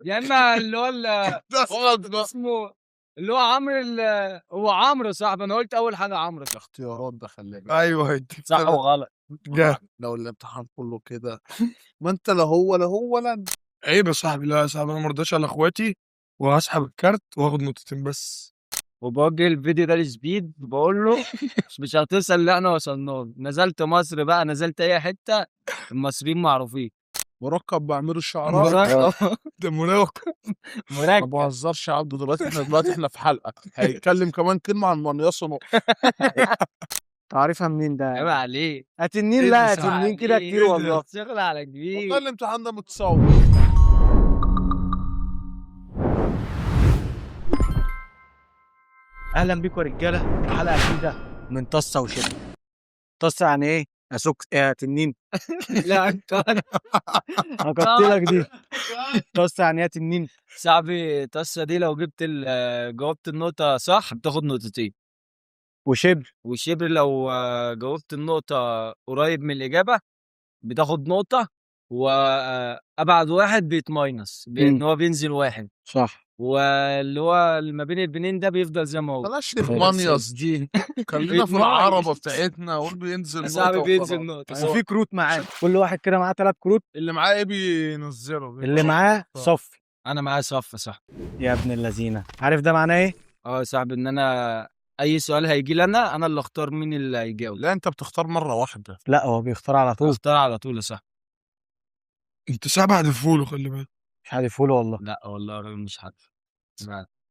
يا اما اللي هو ده غلط بقى. اسمه اللي هو عمرو هو عمرو صاحبي. انا قلت اول حاجه عمرو. اختيارات ده خلي بالك. ايوه هيديك صح وغلط. لو الامتحان كله كده ما انت لا هو لا هو لا انت. عيب يا صاحبي. لا يا صاحبي انا مرضاش على اخواتي وهسحب الكارت واخد نقطتين بس. وبوجه الفيديو ده لسبيد بقول له مش هتوصل اللي احنا وصلنا له. نزلت مصر بقى، نزلت اي حته، المصريين معروفين. مركب بعمله الشعراء. مركب ده مراقب. ما مركب. بهزرش يا عبده. دلوقتي احنا في حلقه هيتكلم كمان كلمه عن منيصه. تعرفها منين عيب ده؟ عليك. هتنين إيه لا ده هتنين كده عليك. كتير والله. شغل على والله كبير. الامتحان ده متصور. اهلا بيكم يا رجاله في حلقه جديده من طاسه وشبه. طاسه يعني ايه؟ اسوك يا تنين. لا انت هكت لك دي. طاسه يعني ايه يا تنين؟ صاحبي الطاسه دي لو جبت جاوبت النقطه صح بتاخد نقطتين. وشبر. وشبر لو جاوبت النقطه قريب من الاجابه بتاخد نقطه. وابعد واحد بيتماينس ان هو بينزل واحد. صح. واللي هو اللي ما بين البنين ده بيفضل زي ما هو. بلاش نتمنيص دي. خلينا في العربه بتاعتنا. قول بينزل صاحبي نقطه بينزل وخلاص. نقطه. وفي كروت معاه، كل واحد كده معاه 3 كروت. اللي معاه ايه بينزله. اللي معاه صفي. انا معايا صف صح. يا ابن اللذينه، عارف ده معناه ايه؟ اه صاحبي ان انا اي سؤال هيجي لي انا اللي اختار مين اللي هيجاوب. لا انت بتختار مره واحده. لا هو بيختار على طول. اختار على طول صح. انت صعب هتفوله خلي بالك. مش هدفه له والله. لا والله الراجل مش عارف.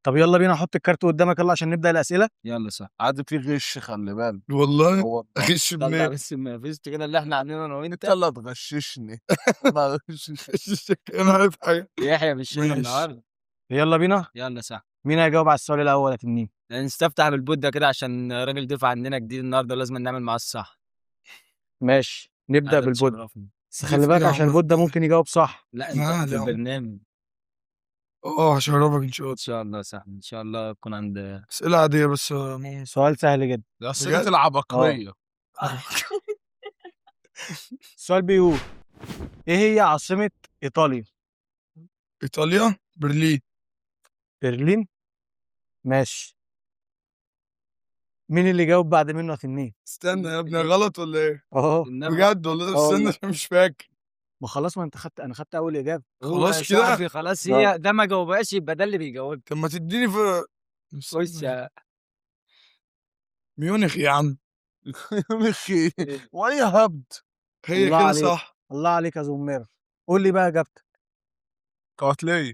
طب يلا بينا نحط الكارت قدامك يلا عشان نبدا الاسئله. يلا صح. عادي في غش خلي بالك. والله هو اغش طلع منين؟ بس ما فيش كده اللي احنا عاملينه انا انت وانت. اللي هتغششني. ما غششش. انا عارف حاجه. يحيى مش هنا ماشي. النهارده. يلا بينا. يلا صح. مين هيجاوب على السؤال الاول يا تنين؟ نستفتح بالبودة كده عشان الراجل ضيف عندنا جديد النهارده لازم نعمل معاه الصح. ماشي نبدا هذا بالبود. تشرفني. بس خلي بالك عشان البود ده ممكن يجاوب صح. لا انت عادي في يا عم. البرنامج. هشرفك ان شاء الله. ان شاء الله صح. ان شاء الله تكون عند. اسئله عاديه بس سؤال سهل جدا. ده اسئله العبقريه. السؤال بيقول ايه هي عاصمة ايطاليا؟ ايطاليا برلين. برلين. ماشي. مين اللي جاوب بعد منه يا تنين؟ استنى يا ابني غلط ولا ايه؟ اهو. بجد والله والله. استنى عشان مش فاكر. ما خلاص ما انت انا خدت اول اجابة. خلاص يا كده؟ صاحبي خلاص هي ده ما جاوبهاش يبقى ده اللي بيجاوب. طب ما تديني في خش يا ميونخ يا عم. مخي واي هبد. هي الله كده عليك. صح. الله عليك يا زمير. قول لي بقى اجابتك. قاتلية.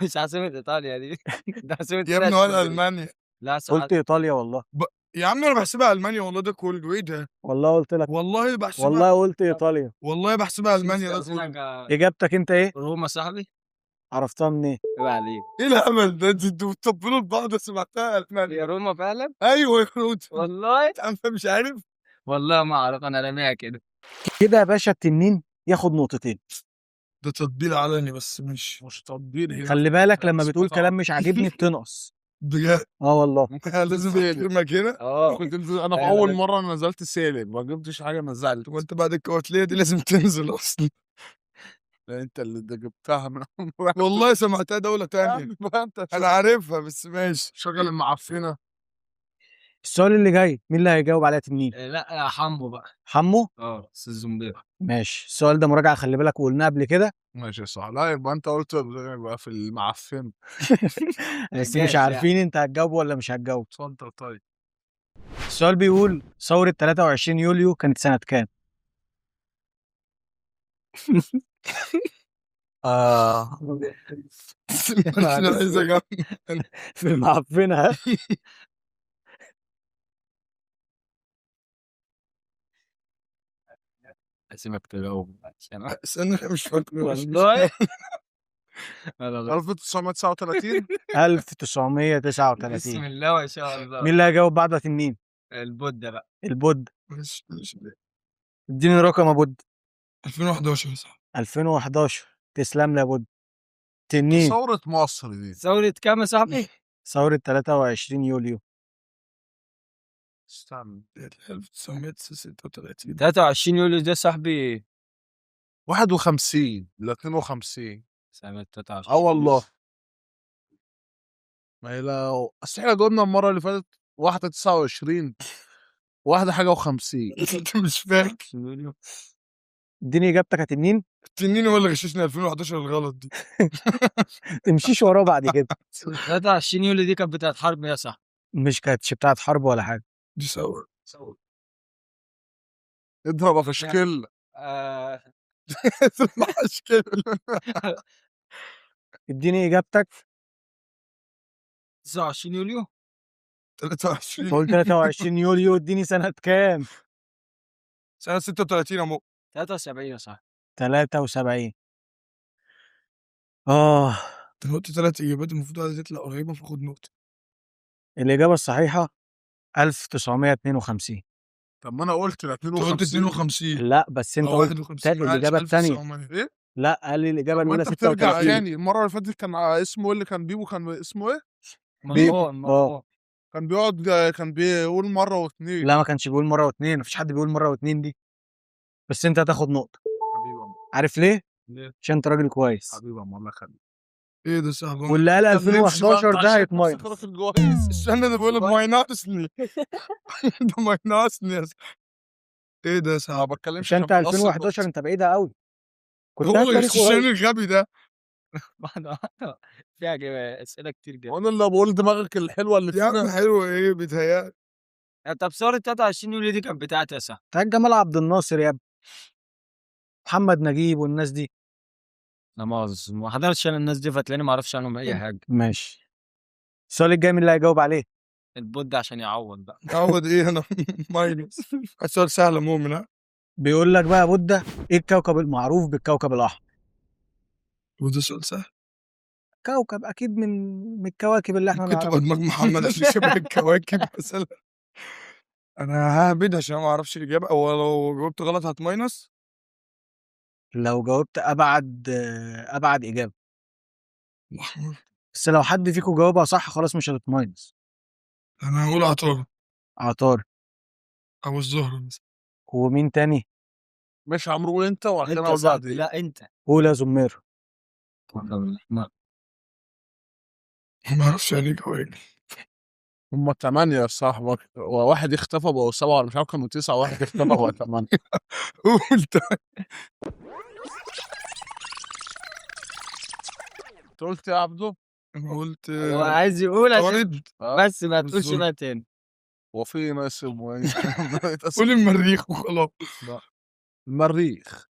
مش عاصمة ايطاليا دي. ده عاصمة يا ابني ولا المانيا. لا صح. قلت ايطاليا والله. يا عم انا بحسبها المانيا والله. ده كله ايه ده؟ والله قلت لك. والله بحسبها. والله قلت ايطاليا. والله بحسبها المانيا. ده كله. اجابتك انت ايه؟ روما صاحبي. عرفتها منين؟ عيب عليك. ايه الهبل ده؟ انتوا بتطبلوا لبعض. سمعتها المانيا. يا روما فعلا. ايوه يا رود. والله انت مش عارف. والله ما اعرف انا راميها كده. كده يا باشا التنين ياخد نقطتين. ده تطبيل علني بس مش تطبيل هنا. خلي بالك لما بتقول كلام مش عاجبني بتنقص. بجد. والله. لازم احترمك هنا. انا في اول مره نزلت سالم ما جبتش حاجه نزلت. وانت بعد الكواتليه دي لازم تنزل اصلا. لا انت اللي ده جبتها من والله سمعتها دولة تانية. انت انا عارفها بس ماشي. شغل المعفنه. السؤال اللي جاي مين اللي هيجاوب عليها تنين؟ لا حمو بقى. حمو. استاذ زنبير. ماشي السؤال ده مراجعة خلي بالك وقلناه قبل كده. ماشي صح. لا يبقى انت قلت يبقى في المعفن. بس جاهز مش عارفين انت هتجاوب ولا مش هتجاوب. اتفضل طيب. السؤال بيقول ثورة 23 يوليو كانت سنة كام؟ انا عايز اجاوب. في المعفنة. اسيبك تجاوب عشان استنى مش فاكر والله 1939. 1939. بسم الله ما شاء الله. مين اللي هيجاوب بعد تنين؟ البودة بقى. البود. مش اديني رقم يا بود. 2011 صح. 2011. تسلم لي يا بود. تنين. ثورة مصر دي. ثورة كام يا صاحبي؟ ثورة 23 يوليو. استنى. 1936. 23 يوليو ده صاحبي 51 ل 52. سنة 23 والله ما هي لو اصل احنا قلنا المره اللي فاتت واحده 29 واحده حاجه و50. انت مش فاكر. اديني اجابتك يا تنين. التنين هو اللي غششني 2011 الغلط دي. تمشيش وراه بعد كده. 23 يوليو دي كانت بتاعت حرب يا صاحبي. مش كانتش بتاعت حرب ولا حاجه. دي ثورة. اضرب يا فشكل. مشكلة. اديني اجابتك. 29 يوليو 23 قلت 23 يوليو. اديني سنه كام؟ سنة 36 يا مو. 73 يا صاحبي. 73. انت قلت 3 اجابات المفروض واحدة تطلع قريبة فاخد نقطة. الاجابه الصحيحه 1952. طب ما انا قلت ل انت قلت 52. 52 لا بس انت او قلت 51 تاني الاجابه الثانيه. 1900. ايه؟ لا قال لي الاجابه طب ما الاولى انت بترجع 36. تاني. المره اللي فاتت كان اسمه ايه اللي كان بيبو؟ كان اسمه ايه؟ مرموه كان بيقعد كان بيقول مره واثنين. لا ما كانش بيقول مره واثنين. مفيش حد بيقول مره واثنين دي. بس انت هتاخد نقطه. حبيبي يا عم. عارف ليه؟ ليه؟ عشان انت راجل كويس. حبيبي يا عم الله يخليك. ايه ده صاحبي؟ واللي قال 2011 ده هيتماينس. استنى ده بقول ما يناقصني. ده ما يناقصني يا صاحبي. ايه ده يا ما صاحبي؟ بتكلمش مش انت عشان بنقص 2011 النقط. انت بعيدة قوي. كنت هو هات تاريخ الغشاشين قريب. الغبي ده. واحدة فيها اسئله كتير جدا. وانا اللي بقول دماغك الحلوه اللي يا عم فينا. حلو ايه بيتهيألي. طب ثوره 23 يوليو دي كانت بتاعت يا صاحبي. بتاع جمال عبد الناصر يا ابني. محمد نجيب والناس دي. لا مؤاخذة ما حضرتش انا الناس دي فتلاقيني ما اعرفش عنهم اي حاجه. ماشي. السؤال الجاي مين اللي هيجاوب عليه؟ البود عشان يعوض بقى. عوض ايه انا ماينس. السؤال سهل يا مؤمن. ها بيقول لك بقى يا بودة ايه الكوكب المعروف بالكوكب الاحمر؟ وده سؤال سهل. كوكب اكيد من الكواكب اللي احنا ممكن تبقى نعرفها. دماغ محمد عشان شبه الكواكب مثلا. انا ههبد عشان ما اعرفش الاجابه، او لو جاوبت غلط هتماينس. لو جاوبت ابعد اجابة. الأحمر. بس لو حد فيكم جاوبها صح خلاص مش هتتماينس. انا هقول عطارد عطار. او الزهره مثلا. ومين تاني؟ مش عمرو قول انت وبعد كده انت اقول صاحبي. بعدين. لا انت. قول يا زمير. ما اعرفش يعني ايه كواكب. هم 8 يا صاحبك، وواحد اختفى بقوا 7 ولا مش عارف كانوا 9 واحد اختفى بقوا 8. قول انت قلت يا عبده؟ انا قلت هو عايز يقول عشان عطارد. بس ما تقولش بالظبط. بقى تاني. وفي ناس مميز. قول المريخ وخلاص. المريخ.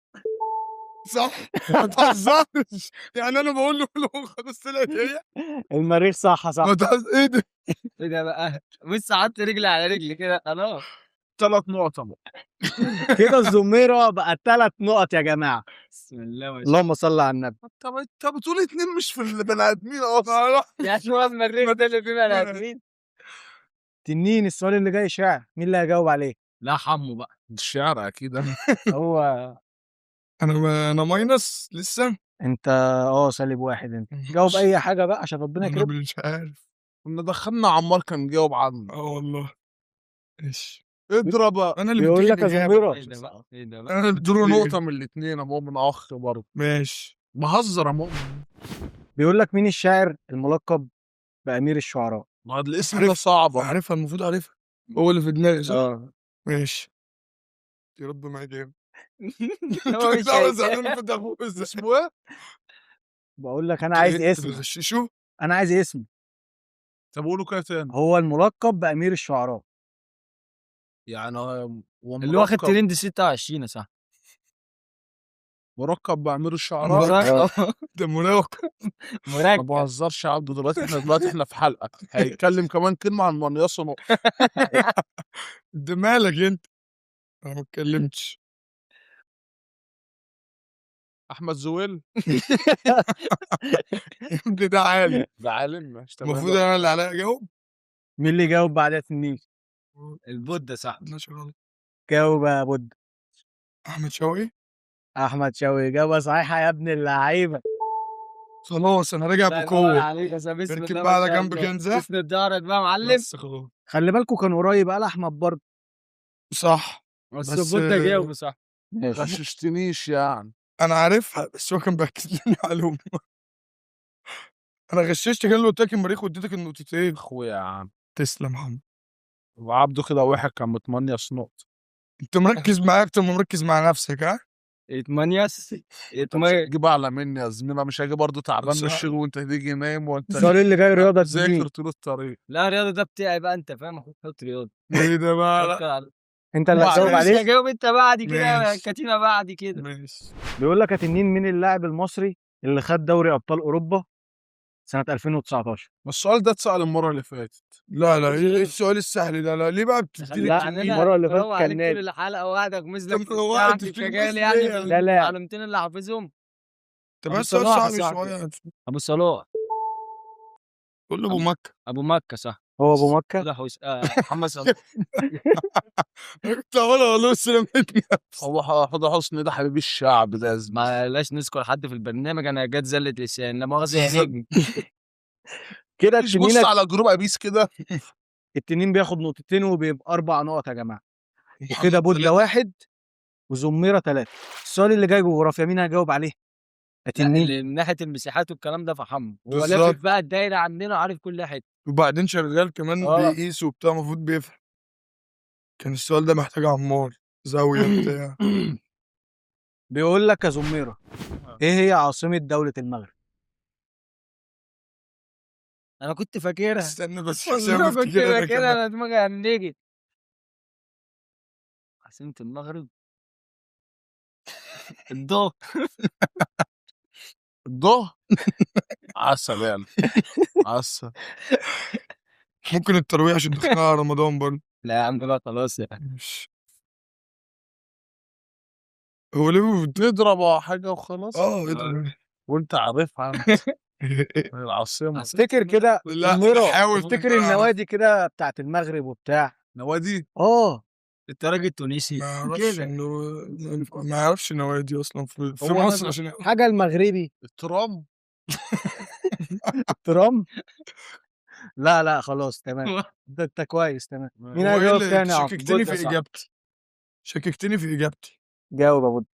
صح ما تهزرش يعني انا بقول له خلاص طلعت هي. المريخ صح صح. ما ايه ده؟ ايه ده بقى؟ بص حط رجلي على رجلي كده خلاص. 3 نقط اهو. كده الزميرة بقى 3 نقط يا جماعة. بسم الله ما شاء اللهم صل على النبي. انت بتقول 2 مش في البني ادمين اصلا. الله. يعني شو المريخ ده اللي فيه بني ادمين؟ تنين السؤال اللي جاي شعر مين اللي هيجاوب عليه؟ لا حمو بقى. الشعر اكيد انا. هو انا ماينس لسه. انت سالب 1. انت جاوب اي حاجة بقى عشان ربنا انا يكرمك. مش عارف. كنا دخلنا عمار كان جاوب عنه. والله. ايش اضرب. انا اللي بيقول لك يا الإجابة. زميرة ايه ده بقى؟ ايه ده بقى؟ انا اللي ادوا له بديله نقطة من الاثنين يا مؤمن اخ برضه. ماشي. بهزر يا مؤمن. بيقول لك مين الشاعر الملقب بأمير الشعراء؟ ما الاسم ده صعب. عارفها المفروض عارفها. هو اللي في دماغي صح؟ ماشي. يا رب ما يجيب. هو مش هيجاوب. اسمه ايه؟ بقول لك انا عايز اسم. تغششه. انا عايز اسم. طب قولوا كده تاني. هو الملقب بأمير الشعراء. يعني اللي واخد ترند 26 يا صاحبي. مركب بأمير الشعراء. مراقب. ده مراقب. ما مراقب. بهزرش يا عبده. دلوقتي احنا في حلقة هيتكلم كمان كلمة عن منيصه نقطة. ده مالك انت؟ انا ما اتكلمتش. احمد زويل. يا ابني ده عالي. ده عالم مش تمام. المفروض انا اللي عليا اجاوب. مين اللي جاوب بعدها تنين؟ البود صاحبي. لا شغال. جاوب يا بود. احمد شوقي. احمد شوقي إجابة صحيحة يا ابن اللعيبة. خلاص انا راجع بقوه. عليك يا صاحبي. بسم اركب الله بقى ما على شاء جنب الله. كنزة. اسند ظهرك بقى يا معلم. بس خلاص. خلي بالكوا كان قريب قال احمد برضه. صح. بس بس البود ده جاوب صح. ماشي. غششتنيش يعني. انا عارفها بس هو كان بيركز لي معلومه. انا غششتك، انا اللي قلت لك المريخ واديتك النقطتين. اخويا يا عم. تسلم يا محمد. وعبده كده واحد كان متمنيص نقطة. انت مركز معايا اكتر ما مركز مع نفسك، ها؟ يتمنيس مش يتمنيس. هتجيب اعلى مني يا زميلي، مش هاجي برضه تعبان بس- من الشغل وانت تيجي نايم وانت السؤال اللي جاي رياضه ذاكر زميل. طول الطريق. لا الرياضه ده بتاعي بقى، انت فاهم، حط رياضه. ايه ده بقى؟ توكل على- انت اللي هتجاوب معلش عليه. هجاوب انت بعد كده، ماشي. كاتينا بعد كده. ماشي. بيقول لك يا تنين، مين اللاعب المصري اللي خد دوري ابطال اوروبا سنه 2019؟ السؤال ده اتسأل المرة اللي فاتت. لا ايه السؤال السهل ده؟ لا ليه بقى بتديني لا، التنين؟ المرة اللي فاتت هو كان عليك نادي. طول الحلقه وقاعد اغمز لك طب في هو بتاع، انت في بتغمز شغال ليه يعني يعني؟ في لا، لا. المعلومتين اللي حافظهم. طب أبو بس سؤال صلاح صعب صاحبي. شويه. ابو صلاح. قول له ابو مكه. ابو مكه صح. هو ابو مكه. صلاح محمد صلاح. انا كنت هقولها والله بس رميتني. هو حوض حسني ده حبيب الشعب ده يا زميلي. ما لاش نذكر حد في البرنامج، انا جت زله لسان، لا مؤاخذه يا نجم. كده مش بص على جروب ابيس كده. التنين بياخد نقطتين وبيبقى 4 نقط يا جماعه. وكده بودة 1 وزميرة 3. السؤال اللي جاي جغرافيا، مين هيجاوب عليه؟ لا، التنين. اللي من ناحيه المساحات والكلام ده فحمه، هو بالظبط. لافف بقى الدايره عندنا، عارف كل حته. وبعدين شغال كمان بيقيس وبتاع، المفروض بيفهم. كان السؤال ده محتاج عمار زاويه بتاع. بيقول لك يا زميرة، ايه هي عاصمة دولة المغرب؟ انا كنت فاكرها. استنى بس والله حساب كنت افتكر انا فاكرها، كمان. انا دماغي هنجت. عاصمة المغرب. الضوء. الضوء. عسل يعني. عسل. ممكن الترويح عشان دخلنا على رمضان برضه. لا يا عم بقى خلاص يعني. ماشي. هو ليه نضرب حاجة وخلاص. اضرب. وانت عارفها انت. العاصمة. افتكر كده لا، زميرة، حاول افتكر تفكر أعرف. النوادي كده بتاعت المغرب وبتاع. نوادي. انت راجل تونسي ما يعرفش كده. انه ما يعرفش نوادي اصلا في هو مصر أنا- عشان يعرف. حاجة المغربي. الترام. ترام. لا خلاص تمام. ده انت كويس تمام. مين هو ايه هيجاوب اللي تاني يا عبد؟ شككتني بودة في صح. اجابتي؟ شككتني في اجابتي. جاوب يا بود.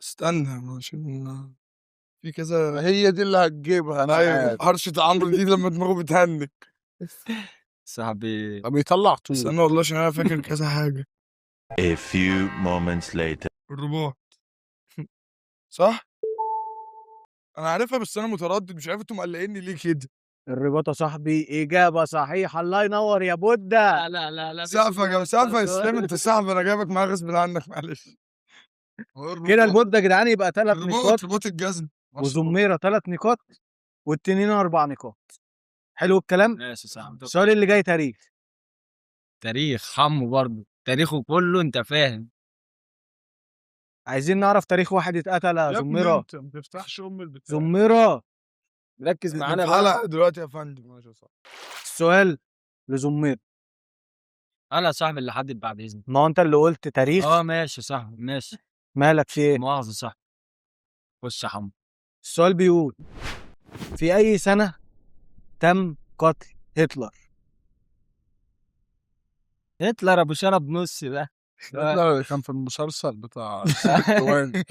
استنى عشان في كذا. هي دي اللي هتجيبها انا ايوه عارف. حرشة عمرو دي لما دماغه بتهنك. صاحبي. بيطلع طول. استنى والله عشان انا فاكر كذا حاجة. A few moments later. الرباط. صح؟ انا عارفها بس انا متردد، مش عارف انتوا مقلقيني ليه كده. الرباط يا صاحبي إجابة صحيحة، الله ينور يا بودة. لا سقفة يا سقفة يا اسلام، انت سقف، انا جايبك معايا غصب عنك معلش. كده البودة يا جدعان يبقى 3 نقاط، الرباط رباط الجزم. وزميرة 3 نقاط، والتنين 4 نقاط. حلو الكلام. ماشي صح. السؤال اللي جاي تاريخ. تاريخ حمو برضه، تاريخه كله انت فاهم. عايزين نعرف تاريخ واحد اتقتل يا يا ابني زميرة. انت ما تفتحش البتاع. زميرة. ركز احنا معانا في بقى. حلقة دلوقتي يا فندم. ماشي صح. السؤال لزميرة. انا صاحبي اللي حدد بعد اذنك. ما هو انت اللي قلت تاريخ. ماشي صح ماشي. مالك في ايه؟ مؤاخذة صح. خش يا حمو. السؤال بيقول، في أي سنة تم قتل هتلر؟ هتلر ابو شنب نص ده. هتلر كان في المسلسل بتاع الثواني.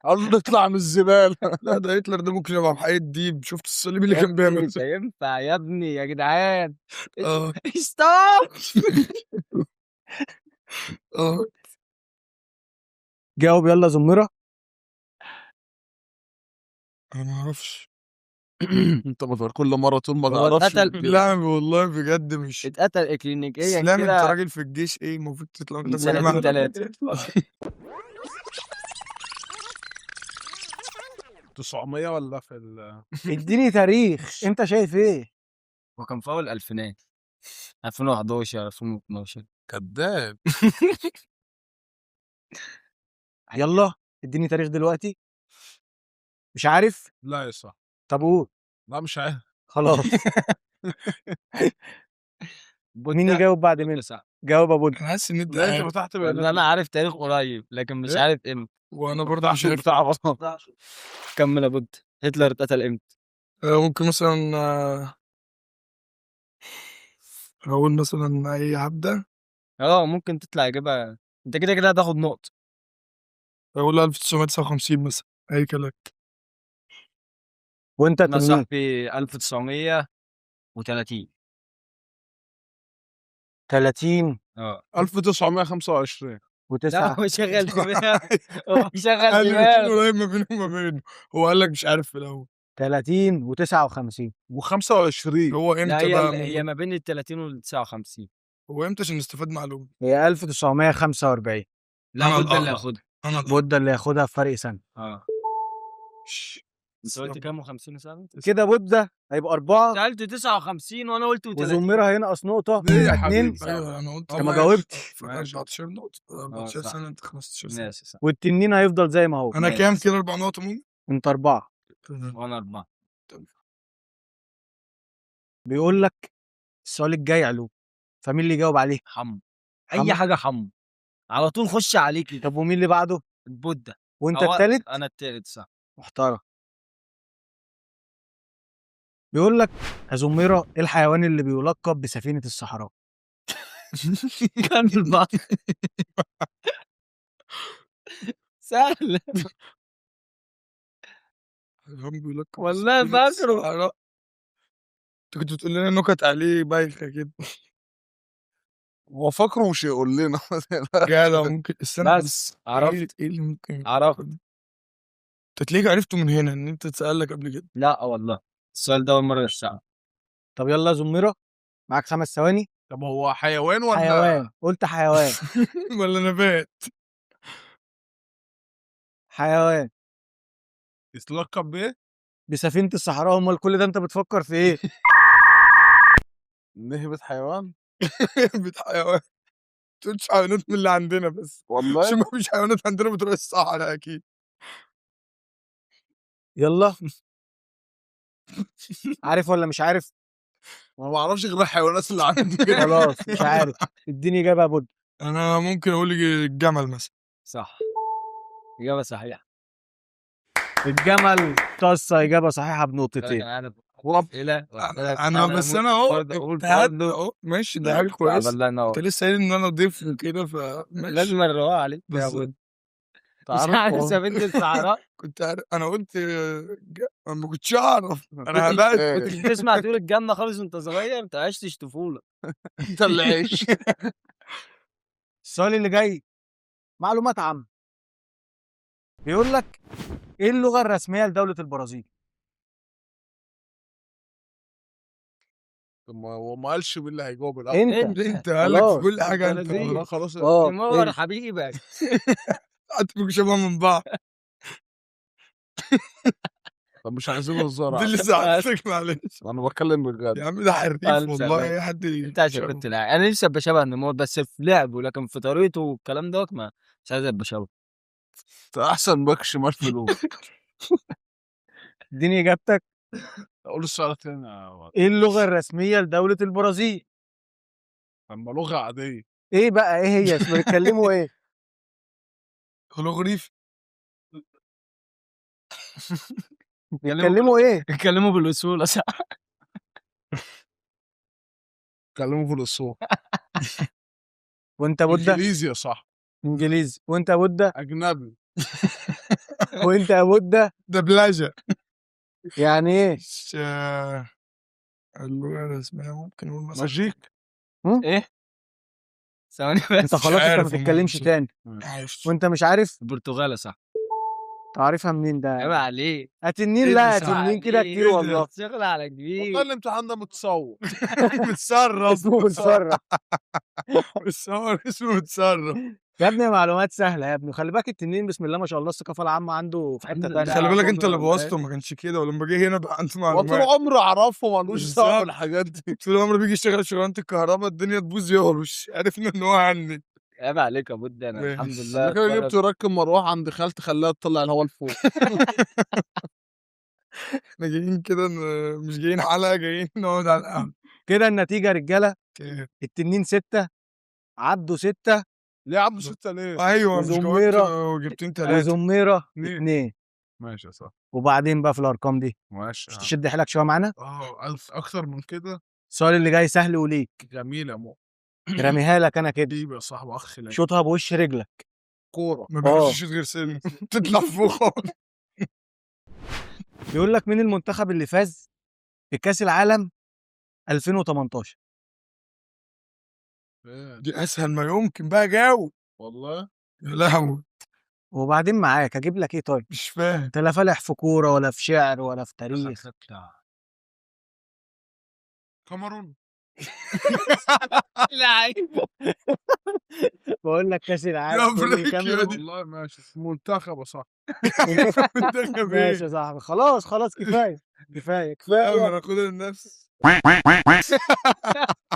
قال له نطلع من الزبالة. لا ده هتلر ده ممكن يبقى محقق ديب، شفت الصليب اللي كان بيعمل مش هينفع يا ابني يا جدعان. اه ستوب. اه جاوب يلا زميرة. انا ما اعرفش. انت بتقول كل مرة طول ما هو تعرفش. اتقتل. لا والله بجد مش. اتقتل اكلينيكيا اسلام انت كده راجل في الجيش، ايه المفروض تطلع من كده سنتين تلاتة. 900 ولا في ال اديني تاريخ، انت شايف ايه؟ وكان في اول الالفينات 2011 2012. كذاب. يلا اديني تاريخ دلوقتي. مش عارف؟ لا يا صح. طب قول. لا مش عارف. خلاص. مين يجاوب بعد مين؟ جاوب ابو انا حاسس ان انت لا انت عارف. فتحت والله انا عارف تاريخ قريب لكن مش إيه؟ عارف امتى. وانا برضه مش عارف. بتاع غلط. كمل يا بود. هتلر اتقتل امتى؟ ممكن مثلا اقول مثلا اي عبده. ممكن تطلع اجابه. انت كده كده هتاخد نقطه. اقول 1959 مثلا، اي كلام. وانت انا تنين صاحبي 1930. 30 اه 1925. لا و9. هو شغل دماغه. هو شغل قال لي الاثنين دماغه. قريب ما بينهم وما بينه. هو قال لك مش عارف في الاول. 30 و59. و25. هو لا امتى بقى هي ما بين ال 30 وال 59. هو امتى عشان نستفاد معلومه؟ هي 1945. لا أنا بودة اللي الأقرب. ياخدها. انا بودة اللي ياخدها في فرق سنة. اه انت قلت كام و50 سنه؟ كده بودة هيبقى 4 انت قلت 59 وانا قلت 30. وزميرة هينقص نقطة ليه يا يبقى حبيبي؟ 2. ايوه انا قلت أنت ما ماشي. جاوبتش. فرق ماشي. 14 نقطة. 14 صح. سنة انت 15 سنة. ماشي صح. والتنين هيفضل زي ما هو. انا ماشي. كام كده 4 نقط ممكن؟ انت 4. وانا 4. بيقول لك السؤال الجاي علوم، فمين اللي يجاوب عليه؟ حمو. حمو؟ اي حاجه حمو على طول خش عليك كده. طب ومين اللي بعده؟ البودة. وانت أو التالت؟ انا التالت صح. محترم. بيقول لك يا زميرة ايه الحيوان اللي بيلقب بسفينة الصحراء؟ كمل بقى. سهل. هم بيقول لك والله سفينة فاكره. الصحراء. انت كنت بتقول لنا نكت عليه بايخة كده. هو فاكره مش يقول لنا. جدع ممكن استنى بس عرفت. ايه اللي ممكن عرفت. انت تلاقيك عرفته من هنا ان انت اتسألك قبل كده. لا والله السؤال ده اول مره يسأل. طب يلا يا زميرة معاك 5 ثواني. طب هو حيوان ولا حيوان، قلت حيوان. ولا نبات؟ حيوان يتلقب بايه؟ بسفينة الصحراء. امال كل ده انت بتفكر في ايه؟ نهبة حيوان؟ بيت حيوان. تقولش حيوانات من اللي عندنا بس والله عشان ما فيش حيوانات عندنا بتروح الصحراء اكيد. يلا. عارف ولا مش عارف؟ ما بعرفش غير الحيوانات اللي عندي. خلاص مش عارف. اديني اجابه يا بود. انا ممكن اقول الجمل مثلا. صح. اجابه صحيحه. الجمل. طاسه اجابه صحيحه بنقطتين. انا ورب ايه لا انا بس انا اهو برضه اقول اجتهدت برضه. اهو ماشي، ده حاجه كويسه. الله ينور. انت لسه قايل ان انا ضيف وكده فماشي. لازم اروق عليك يا بالظبط. بود. مش عارف سفينة الصحراء. كنت عارف، انا قلت انا ما كنتش اعرف. انا هبقى كنت بتسمع تقول الجنة خالص وانت صغير، انت عشتش طفولة. انت اللي عايش. السؤال اللي جاي معلومات عامه. بيقول لك ايه اللغه الرسميه لدوله البرازيل؟ هو ما قالش مين اللي هيجاوب الاول. انت قال لك في خلاص. كل حاجه أنت انت. لذيذ. لا خلاص. تنور انت. حبيبك. هتبقوا شبه من بعض. طب مش عايزين هزار. دي اللي زعلتك معلش. انا بتكلم بجد. يا عم ده حريف ألف والله. سلامة. اي حد انت عشان كنت لاعب، انا نفسي ابقى شبه نيمار بس في لعبه، لكن في طريقته والكلام دوت ما مش عايز ابقى شبه. انت احسن باك شمال في الأول. اديني اجابتك. اقول السؤال تاني يا ولد. ايه اللغه الرسميه لدوله البرازيل؟ اما لغه عاديه. ايه بقى؟ ايه هي؟ بيتكلموا ايه؟ هولوغريف. بيتكلموا ايه؟ اتكلموا بالوصول صح. اتكلموا في الصوت. وانت بودة؟ انجليزي يا صاحبي. انجليزي. وانت بودة؟ اجنبي. وانت يا بودة؟ ده بلاجة. يعني ايه؟ مش اللغة الرسمية ممكن نقول مثلا ماجيك. ايه ثواني انت بس. خلاص انت ما عارف تتكلمش هم- تاني. عارف. وانت مش عارف؟ البرتغال صح. تعرفها منين عيب ده؟ عليك. هتنين؟ ايه لا ده؟ هتنين كده عليك. كتير والله. شغل على والله كبير. الامتحان ده متصور. متسرب. اسمه متصرف. متصور اسمه متسرب. يا ابني معلومات سهله يا ابني. خلي بالك التنين بسم الله ما شاء الله الثقافه العامه عنده في حته لا، تانيه. خلي بالك والله انت اللي والله. بوظته، ما كانش كده. ولما جه هنا بقى عنده وطول معلومات. عمري اعرفه مالوش بالظبط. دعوه بالحاجات دي. طول عمره بيجي يشتغل شغلانه الكهرباء الدنيا تبوظ يهرش. عرفنا ان هو عني. عيب عليك يا بود، انا ماشي. الحمد انا لله كده اتفرج. جبت يركب مروحه عند خالتي خليها تطلع الهواء لفوق. احنا جايين كده مش جايين حلقه، جايين نقعد على القهوه. كده النتيجه يا رجاله التنين 6 عدوا 6 ليه يا عم 6 ليه؟ ايوه مش وزميرة. جاوبت وجبتين 3. وزميره اتنين. 2. ماشي يا صاحبي. وبعدين بقى في الارقام دي ماشي. مش تشد حيلك شويه معانا؟ ألف اكتر من كده. السؤال اللي جاي سهل وليك. جميل يا مو. رميها لك انا كده. حبيبي يا صاحبي اخ لك. شوطها بوش رجلك. كوره. ما بيعرفش يشوط غير سن تطلع فوق خالص. بيقول لك مين المنتخب اللي فاز بكاس العالم 2018؟ دي اسهل ما يمكن بقى، جاوب. والله يا لهوي وبعدين معاك اجيب لك ايه طيب؟ مش فاهم. انت لا فالح في كوره ولا في شعر ولا في تاريخ. كاميرون. بقول لك كاس يا العالم تقول لي أفريقيا الكاميرون. دي. والله ماشي منتخب صح. منتخب ماشي ايه؟ يا صاحبي، خلاص كفايه لا كفايه. انا اخدها لنفسي.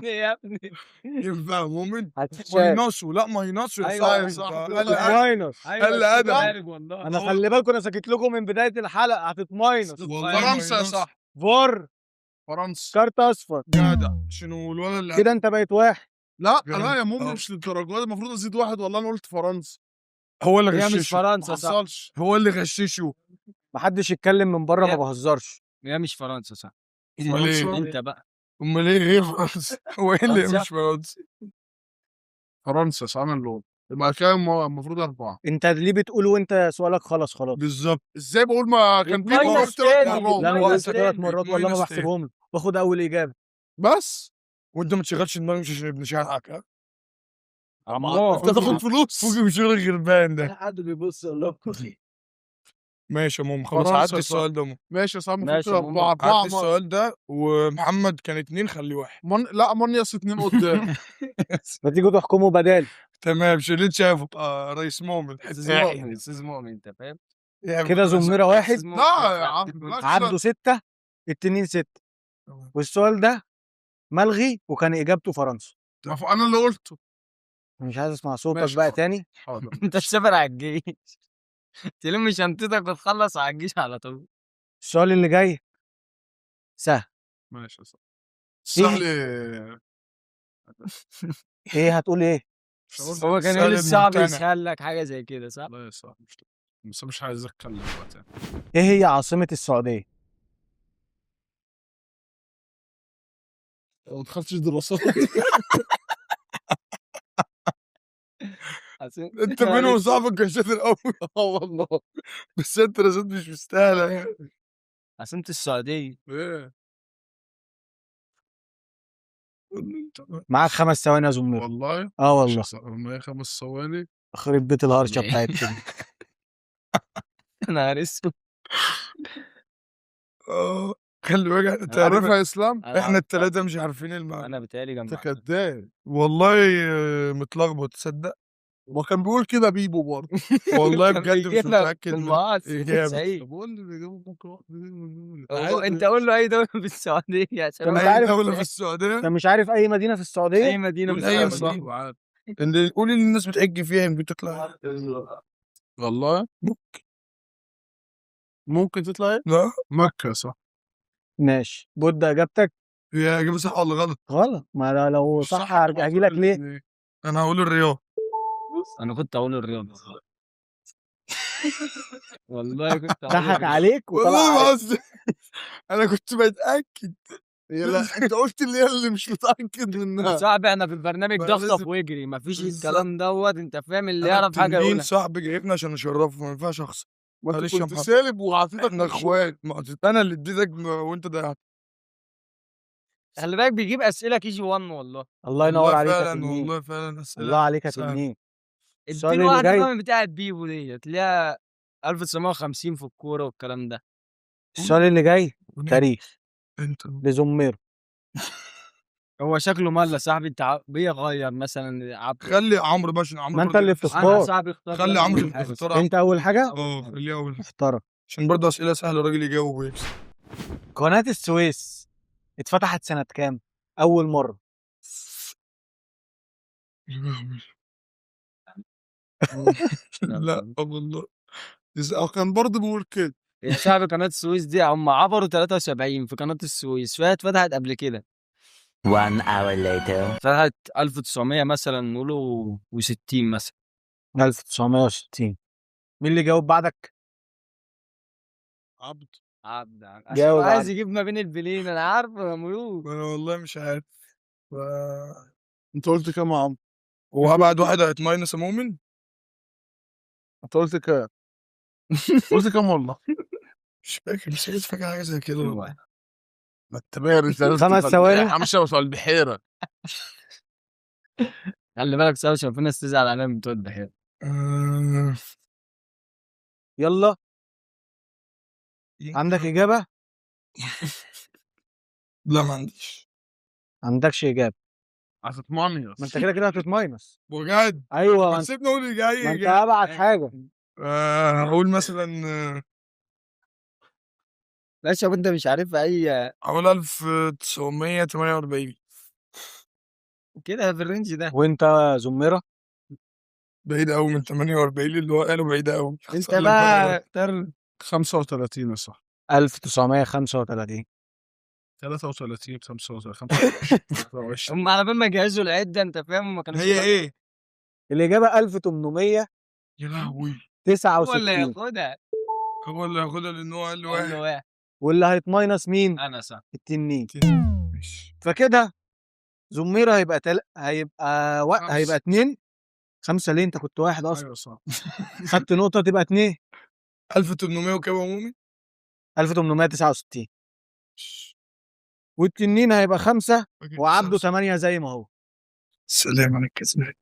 يا ابني ينفع مؤمن هتشاف ماينصو. لا ماينصو يا أيوة، صاحبي. صح. قال لي ماينس. ايوه لا، أكيد أدم. عارف والله. انا خلي بالكم انا ساكت لكم من بدايه الحلقه، هتتماينس. والله فرنسا ماينصو. صح. فور فرنسا. كارت اصفر. جدع. شنو الولد اللي كده انت بقيت واحد. لا جامد. لا يا ماما أه. مش للدرجه دي، المفروض ازيد واحد. والله انا قلت فرنسا. هو اللي هي مش غششه. ما فرنسا صح. حصلش. هو اللي غششه. محدش يتكلم من بره، ما يا- بهزرش. هي مش فرنسا صح. امال ايه؟ انت بقى امال ايه غير فرنسا؟ هو ايه اللي فرنسا؟ مش فرنسا؟ فرنسا صح. انا اللي قلت. يبقى كام المفروض 4. انت ليه بتقول وانت سؤالك خلاص؟ بالظبط. ازاي بقول ما كان في ماينس وقت ثلاث تاني. مرات لا انا ماينس قلت 3 تاني. مرات والله ما ماينس تاني. بحسبهم لك، باخد اول اجابه. بس وانت ما تشغلش دماغك، مش عشان ابن شحاتك. ها؟ انت تاخد فلوس. فوقي من شغل الغربان ده. حد بيبص الله. ماشي يا ماما، خلاص فرنسا عدي صح. السؤال ده. ماشي يا صاحبي المفروض ماشي كده يا ماما. 4 عدي السؤال ده، ومحمد كان 2، خليه 1. لا مانياس 2 قدام. ما تيجوا تحكموا بدالي. تمام. اللي انت شايفه رئيس مؤمن. استاذ مؤمن انت فاهم. كده زميره واحد، أستاذ مؤمن. لا يا عم لا عبده 6، التنين 6. والسؤال ده ملغي وكان اجابته فرنسا. انا اللي قلته. مش عايز اسمع صوتك ماشي بقى خلاص. تاني. حاضر. انت تسافر على الجيش تلم شنطتك وتخلص على الجيش على طول. السؤال اللي جاي سهل. ماشي يا صاحبي. سهل. ايه هتقول ايه؟ هو كان يقول الصعب يسهل لك حاجه زي كده صح؟ لا يا صاحبي مش عايز اتكلم دلوقتي. ايه هي عاصمة السعودية؟ ما دخلتش دراسات. انت منهم صاحبك كان شاطر قوي. والله. بس انت رزقت مش مستاهله يعني. عاصمة السعودية. ايه معاك 5 ثواني يا زمير. والله. اه والله. ما هي 5 ثواني. خرب بيت الهرشة بتاعتكم. انا اسود. خلي بالك احنا تعرفها تقريبا يا اسلام؟ احنا الثلاثه مش عارفين المعنى. انا بتهيألي انت جنبك. كداب. والله متلخبط تصدق. ما كان بيقول كده بيبو برضه. والله كان بجد مش بيجيبنا متاكد من بالمقص. الإجابة. سعيد. طب قول لي بيجيبوا ممكن واحد هو انت قول له اي دولة في السعودية عشان طب هو انت اي عارف دوله في السعوديه. انت مش عارف اي مدينة في اي السعودية؟ مدينة في قول أي السعودية. مدينة. عارف. قولي للناس بتحج فيها يمكن تطلع. والله ممكن تطلع ايه؟ لا مكة صح. ماشي، بود اجابتك هي اجابه صح ولا غلط؟ غلط. ما لو مش صح طبعاً. هاجي لك ليه؟ انا هقول الرياض. انا كنت اقول الرياض. والله كنت اقول ضحك عليك وطلع والله ما عليك. قصدي. انا كنت بتاكد. لا انت قلت اللي مش متأكد منها. صعب. احنا في البرنامج ما ضغطة لازم- واجري مفيش بالظبط. الكلام دوت. انت فاهم اللي أنا يعرف حاجة التنين يقولها. صاحبي جايبنا عشان نشرفه، ما ينفعش اخسر. ما انت معلش يا كنت محمد. سالب وعطيتك احنا اخوات. انا اللي اديتك وانت ضيعت. خلي بالك بيجيب اسئلة KG 1 والله. الله ينور والله عليك يا فعلا، تنين. والله فعلا اسئله. الله عليك يا سهلة. تنين. السؤال اديله اللي واحدة جاي بقى من بتاعة بيبو ديت اللي هي 1950 في الكورة والكلام ده. السؤال اللي جاي تاريخ انت لزمير. هو شكله مال صاحبي. انت بيغير مثلا عبد. خلي عمرو باشا. عمرو ما انت برضه اللي ينافس. بتختار. انا صاحبي اختار. خلي عمرو يختار. انت اول حاجة خليه اول. اختار. عشان برضه اسئله سهله الراجل يجاوب ويكسب. قناة السويس اتفتحت سنة كام؟ أول مرة. لا والله. كان برضه بيقول كده. يا شعب قناة السويس دي هم عبروا 73 في قناة السويس. فهي اتفتحت قبل كده. 1 hour later. فتحت 1900 مثلا نقوله و60 مثلا. 1960. مين اللي جاوب بعدك؟ عبد. عبد عشان جاوب هو عايز عبد. يجيب ما بين البلين. انا عارف يا ملوك. انا والله مش عارف. انت قلت كام يا عم؟ وابعد واحد هيتماينس يا مؤمن. انت قلت كام؟ قلت كام والله؟ مش فاكر، بس لسه فاكر حاجه زي كده والله. ما انت بارد 5 ثواني. همشي بتوع البحيره. خلي بالك سوا عشان في ناس تزعل علينا من بتوع البحيرة. يلا عندك اجابه؟ لا ما عنديش عندكش اجابه؟ هتتمنيص. ما انت كده كده هتتماينس. بجد. ايوه ما ما سيبني اقول اللي جاي انت ابعد حاجه. هقول مثلا باشا وانت مش عارف اي هقول 1948. كده في الرينج ده. وانت زميره؟ بعيد قوي من 48 اللي هو قاله، بعيد قوي. انت بقى اختار 35 يا صح. 1935. 33 25. هم على بال ما جهزوا العده انت فاهم ما كانوش هي ايه؟ الاجابه 1869. يا لهوي. هو اللي هياخدها. هو اللي هياخدها لان هو قال له قال له واحد. واحد. واللي هيتماينس مين؟ انا صح. التنين. ماشي. فكده زميره هيبقى خمسة. هيبقى 2. 5 ليه؟ انت كنت 1 اصلا. ايوه صح. خدت نقطه تبقى 2. 1800 وكام عمومي؟ 1869. والتنين هيبقى 5 وعبده 8 زي ما هو. سلام على الكسبان.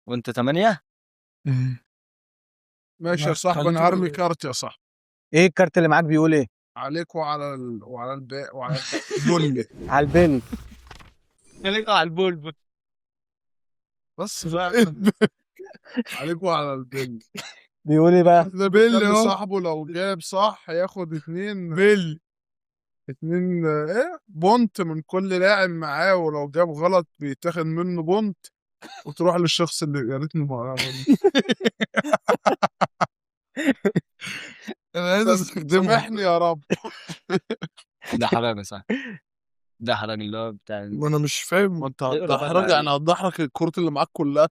وانت 8. ماشي يا صاحبي، خليته انا هرمي يقول. كارت يا صاحبي ايه الكارت اللي معاك بيقول ايه؟ عليك وعلى الباقي وعلى البني. على البني. خليك على البلبل. بس بقى عليك وعلى البني. بيقول ايه بقى؟ ده بيل اللي اهو. صاحبه لو جاب صح ياخد 2 بيل. ايه بونت من كل لاعب معاه، ولو جاب غلط بيتاخد منه بونت وتروح للشخص اللي يا ريتني ما انا عايز استخدمه. سامحني يا رب. ده حرام صح. ده حرام اللي هو بتاع وانا مش فاهم. انت اقرا بقى هتدحرج، اللي يعني هتدحرج الكروت اللي معاك كلها.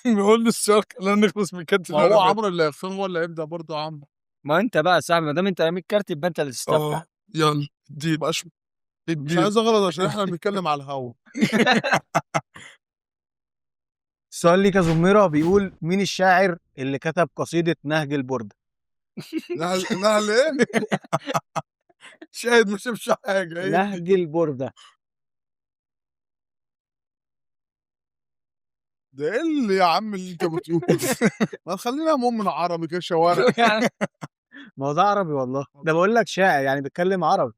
بيقول لي السؤال خلينا نخلص من كارت ما هو عمرو اللي هيختار، هو اللي هيبدا برضه عمرو. ما انت بقى يا صاحبي ما دام انت رميت كارت يبقى انت اللي تستفتح. يلا دي مش ادي. عايز اغلط عشان احنا بنتكلم على الهوا. السؤال ليك يا زميره بيقول مين الشاعر اللي كتب قصيده نهج البرده؟ نهل ايه؟ شاهد ما شافش حاجه. ايه نهج البرده. ده ايه اللي يا عم اللي انت بتقوله؟ ما تخلينا من عربي كده شوارع. ما هو ده عربي والله، ده بقول لك شاعر يعني بيتكلم عربي.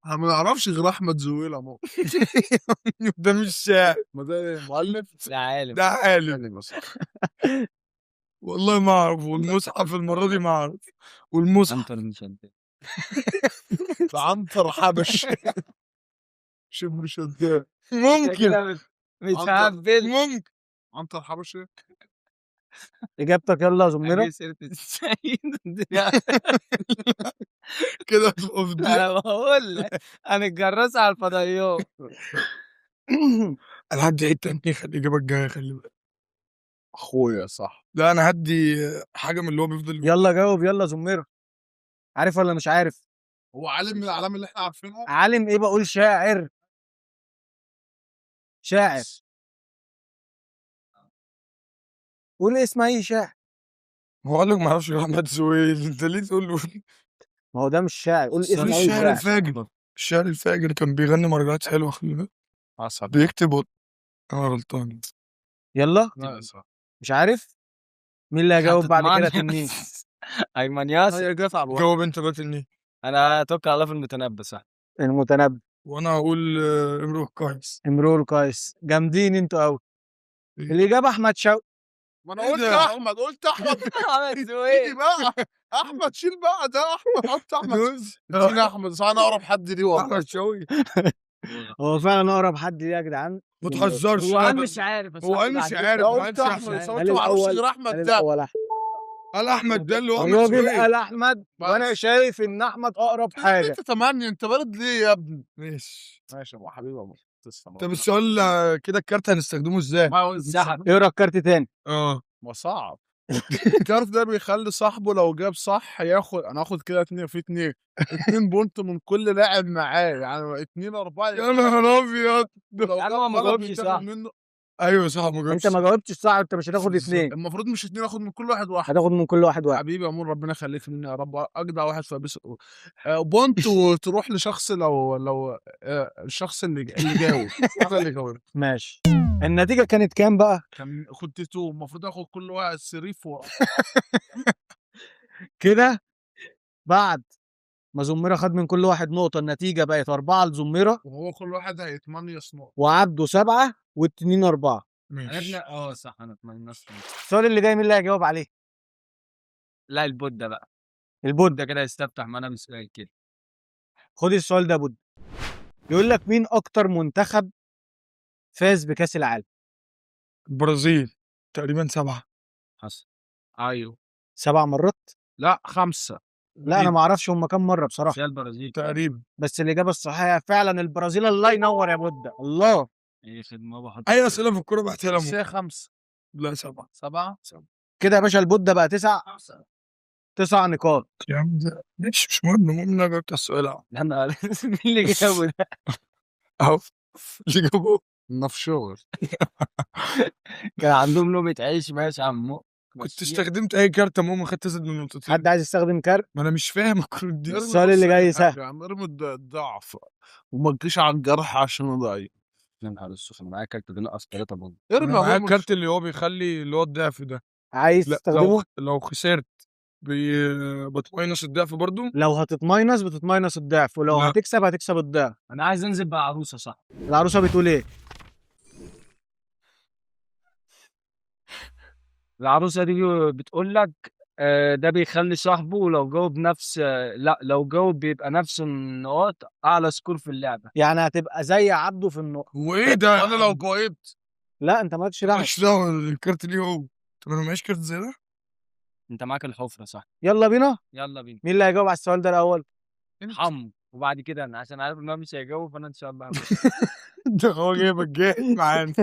احنا ما نعرفش غير احمد زويل اهو. ده مش شاعر، ما ده مؤلف. ده عالم. ده عالم. يعني بس والله ما اعرف، والمصحف المره دي ما اعرف. والمصحف انت اللي مش انت. ده عنتر حبش. شبر شداد. ممكن. متهبل. ممكن. عنتر حبشي. اجابتك يلا يا زميره. اجي سيرة السعيد الدنيا. كده هتبقى في دقيقة. انا بقول لك هنتجرس على الفضائيات. انا هدي حته تانية، خلي الاجابه الجايه خلي بالك. اخويا صح. لا انا هدي حاجه من اللي هو بيفضل يلا جاوب يلا زميره. عارف ولا مش عارف؟ هو عالم من الاعلام اللي احنا عارفينها. عالم ايه؟ بقول شاعر. شاعر. قول اسم اي شاعر. هو قال لك ما اعرفش غير احمد زويل، انت ليه تقول له؟ ما هو ده مش شاعر، قول اسم اي الشاعر شاعر. الفاجر. الشاعر الفاجر كان بيغني مهرجانات حلوه، خلي بالك. عسل. بيكتب انا غلطان. يلا لا صح. مش عارف. مين اللي هيجاوب بعد كده تنين؟ ايمن ياسر. هي جت على الوقت. جاوب انت بقى تاني. انا اتوكل على الله في المتنبي صح. المتنبي. وانا هقول امرؤ كويس. امرؤ القيس. جامدين انتوا قوي. إيه؟ الاجابه احمد شوقي. ما انا إيه قلت ده؟ احمد، قلت احمد. احمد ايدي زويل. بقى. احمد شيل بقى ده احمد، حط احمد. جوز. ادينا احمد، صح انا اقرب حد ليه والله. احمد شوقي. هو فعلا اقرب حد ليه يا جدعان. ما تهزرش. هو قال مش عارف بس هو قال مش عارف. لو ما قلت قالش احمد، أحمد. بس قال قلت ما اعرفش الاول. غير قال احمد ده. الاول احمد. قال احمد ده اللي هو احمد الراجل زويل. قال احمد وانا شايف ان احمد اقرب حاجه. انت تمانية، انت بارد ليه يا ابني؟ ماشي. ماشي يا ابو حبيبي ابو. تسلم. طب السؤال كده الكارت هنستخدمه ازاي؟ ما هو السحب. اقرا الكارت تاني. ما صعب. الكارت ده بيخلي صاحبه لو جاب صح ياخد، انا هاخد كده 2 في 2. 2 بونت من كل لاعب معاه، يعني 2 4. يا نهار ابيض. لو يا عم جاب هو ما غلط جاوبش بيتاخد صح. منه. ايوه صح، ما جاوبتش انت ما جاوبتش صح، انت مش هتاخد 2. المفروض مش 2، اخد من كل واحد واحد. هتاخد من كل واحد واحد. حبيبي يا مون، ربنا يخليك مني يا رب، اجدع واحد في بس. بونت وتروح لشخص لو الشخص اللي جاوب. هذا اللي جاوب. ماشي. النتيجة كانت كام بقى؟ كنت 2، المفروض اخد كل واحد 3 كده بعد ما زميرة خد من كل واحد نقطة، النتيجة بقت 4 لزميرة، وهو كل واحد هيتمنيص نقطة. وعبده 7 والتنين 4. ماشي. صح، انا اتمنى. السؤال اللي جاي مين اللي هيجاوب عليه؟ لا، البودة بقى. البود. ده كده يستفتح معانا بسؤال كده. خد السؤال ده بود. يقول لك مين أكتر منتخب فاز بكأس العالم؟ البرازيل تقريبا 7. حصل. ايوه. 7 مرات؟ لا 5. لا أنا ما أعرفش هم كام مرة بصراحة، فيها البرازيل تقريبا. بس الإجابة الصحيحة فعلا البرازيل. الله ينور يا بود، الله. اي خدمه بحط. اي اسئله في الكوره بس بحترمه. هي 5. لا 7. 7. كده يا باشا البود ده بقى 9 نقاط. يا عم ده مش مهم، المهم ان انا جاوبت على السؤال اهو. انا مين اللي جابه ده؟ اهو اللي جابوه. نفشور. كان عندهم لقمة عيش ماشي يا عمو. كنت استخدمت اي كارت المهم خدت ازيد من نقطتين. حد عايز يستخدم كارت؟ ما انا مش فاهم الكروت دي. السؤال اللي جاي سهل. يا عم ارمي الضعف وما تجيش على الجرح عشان اضيع. يا نهار اسود، معايا كارت بينقص 3 بونت. انا ارمي معايا اهو الكارت اللي هو بيخلي اللي هو الضعف ده. عايز لا تستخدمه؟ لو خسرت بتماينس الضعف برضو. لو هتتماينس بتتماينس الضعف، ولو لا. هتكسب هتكسب الضعف. انا عايز انزل بقى عروسه، صح؟ العروسة بتقول ايه؟ العروسه دي بتقول لك ده بيخلي صاحبه لو جاوب نفس لا، لو جاوب بيبقى نفس النقاط، اعلى سكور في اللعبه. يعني هتبقى زي عبده في النقط. هو ايه ده؟ انا لو جاوبت لا انت مالكش دعوه. مش دعوه الكارت ليه هو. طب انا معيش كارت زي ده. انت معاك الحفره، صح؟ يلا بينا. يلا بينا. مين اللي هيجاوب على السؤال ده الاول؟ حمو. وبعد كده انا عشان عارف ان هو مش هيجاوب، فانا ان شاء الله هجاوب. ده هو جايبك جاي معانا.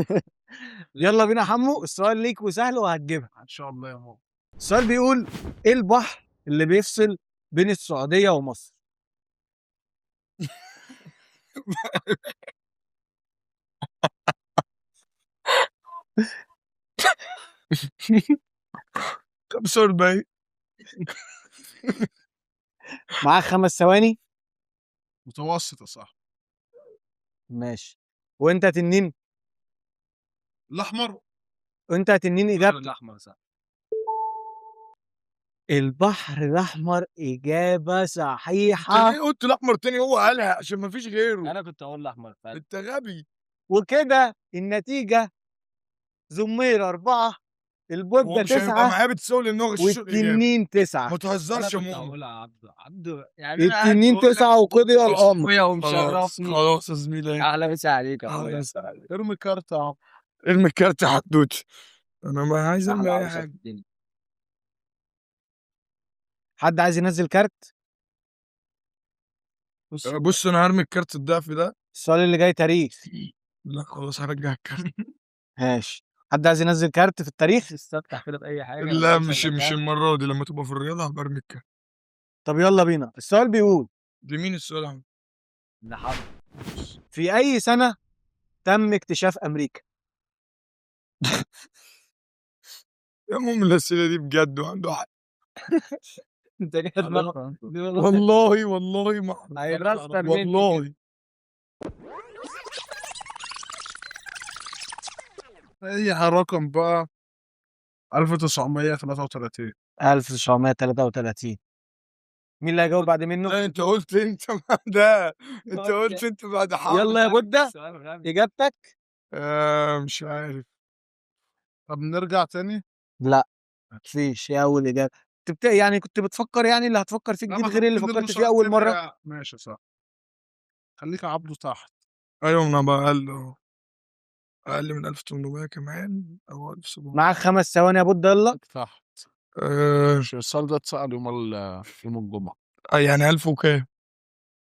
يلا بينا حمو، السؤال ليك وسهل وهتجيبها. ان شاء الله يا ماما. السؤال بيقول ايه البحر اللي بيفصل بين السعوديه ومصر؟ خمسة 45. معاك 5 ثواني. متوسطة صح. ماشي. وانت يا تنين؟ الاحمر. وانت يا تنين اجابتك الاحمر، صح؟ البحر الاحمر، اجابه انت صحيحه. ليه قلت الاحمر تاني؟ هو قالها عشان ما فيش غيره. انا كنت اقول الاحمر فعلا. انت غبي. وكده النتيجه زمير 4، هو البودة مش هيبقى 9، معايا بتساوي لان هو غششوا الاجابه. والتنين 9. ما تهزرش يا انا كنت مؤمن. هقولها عبده يعني انا التنين 9 وقضي الامر. اخويا خلاص ومشرفني. خلاص يا زميلي. اهلا مسا عليك يا اه اخويا. يا سعد. ارمي كارت يا عم. ارمي الكارت يا حدوتي. انا ما عايز ارمي أحلى اي عروسة في حاجه. الدنيا. حد عايز ينزل كارت؟ بص انا هرمي الكارت الضعف ده. السؤال اللي جاي تاريخ. لا خلاص هرجع الكارت. ماشي. حد عايز ينزل كارت في التاريخ؟ استفتح كده باي حاجه. لا مش المره دي، لما تبقى في الرياضه هبقى ارمي الكارت. طب يلا بينا. السؤال بيقول لمين السؤال يا عم؟ لحظه. في اي سنه تم اكتشاف امريكا؟ يا مؤمن الاسئله دي بجد وعنده حق. انت جاي دماغك. والله ما هيرستر مني والله. اي رقم بقى. 1933. 1933. مين اللي هيجاوب بعد منه؟ لا انت قلت انت بعد ده. انت قلت انت بعد حاجه. يلا يا بودة اجابتك. مش عارف. طب نرجع تاني. لا مفيش، هي اول اجابه. يعني كنت بتفكر يعني اللي هتفكر فيه جديد غير اللي فكرت فيه اول مره. ماشي صح. خليك عبده تحت. ايوه انا بقى اقل من 1800 كمان او 1700. معاك 5 ثواني يا بودة، يلا. تحت. آه مش السؤال ده اتسأل يوم الجمعة. يعني 1000 وكام؟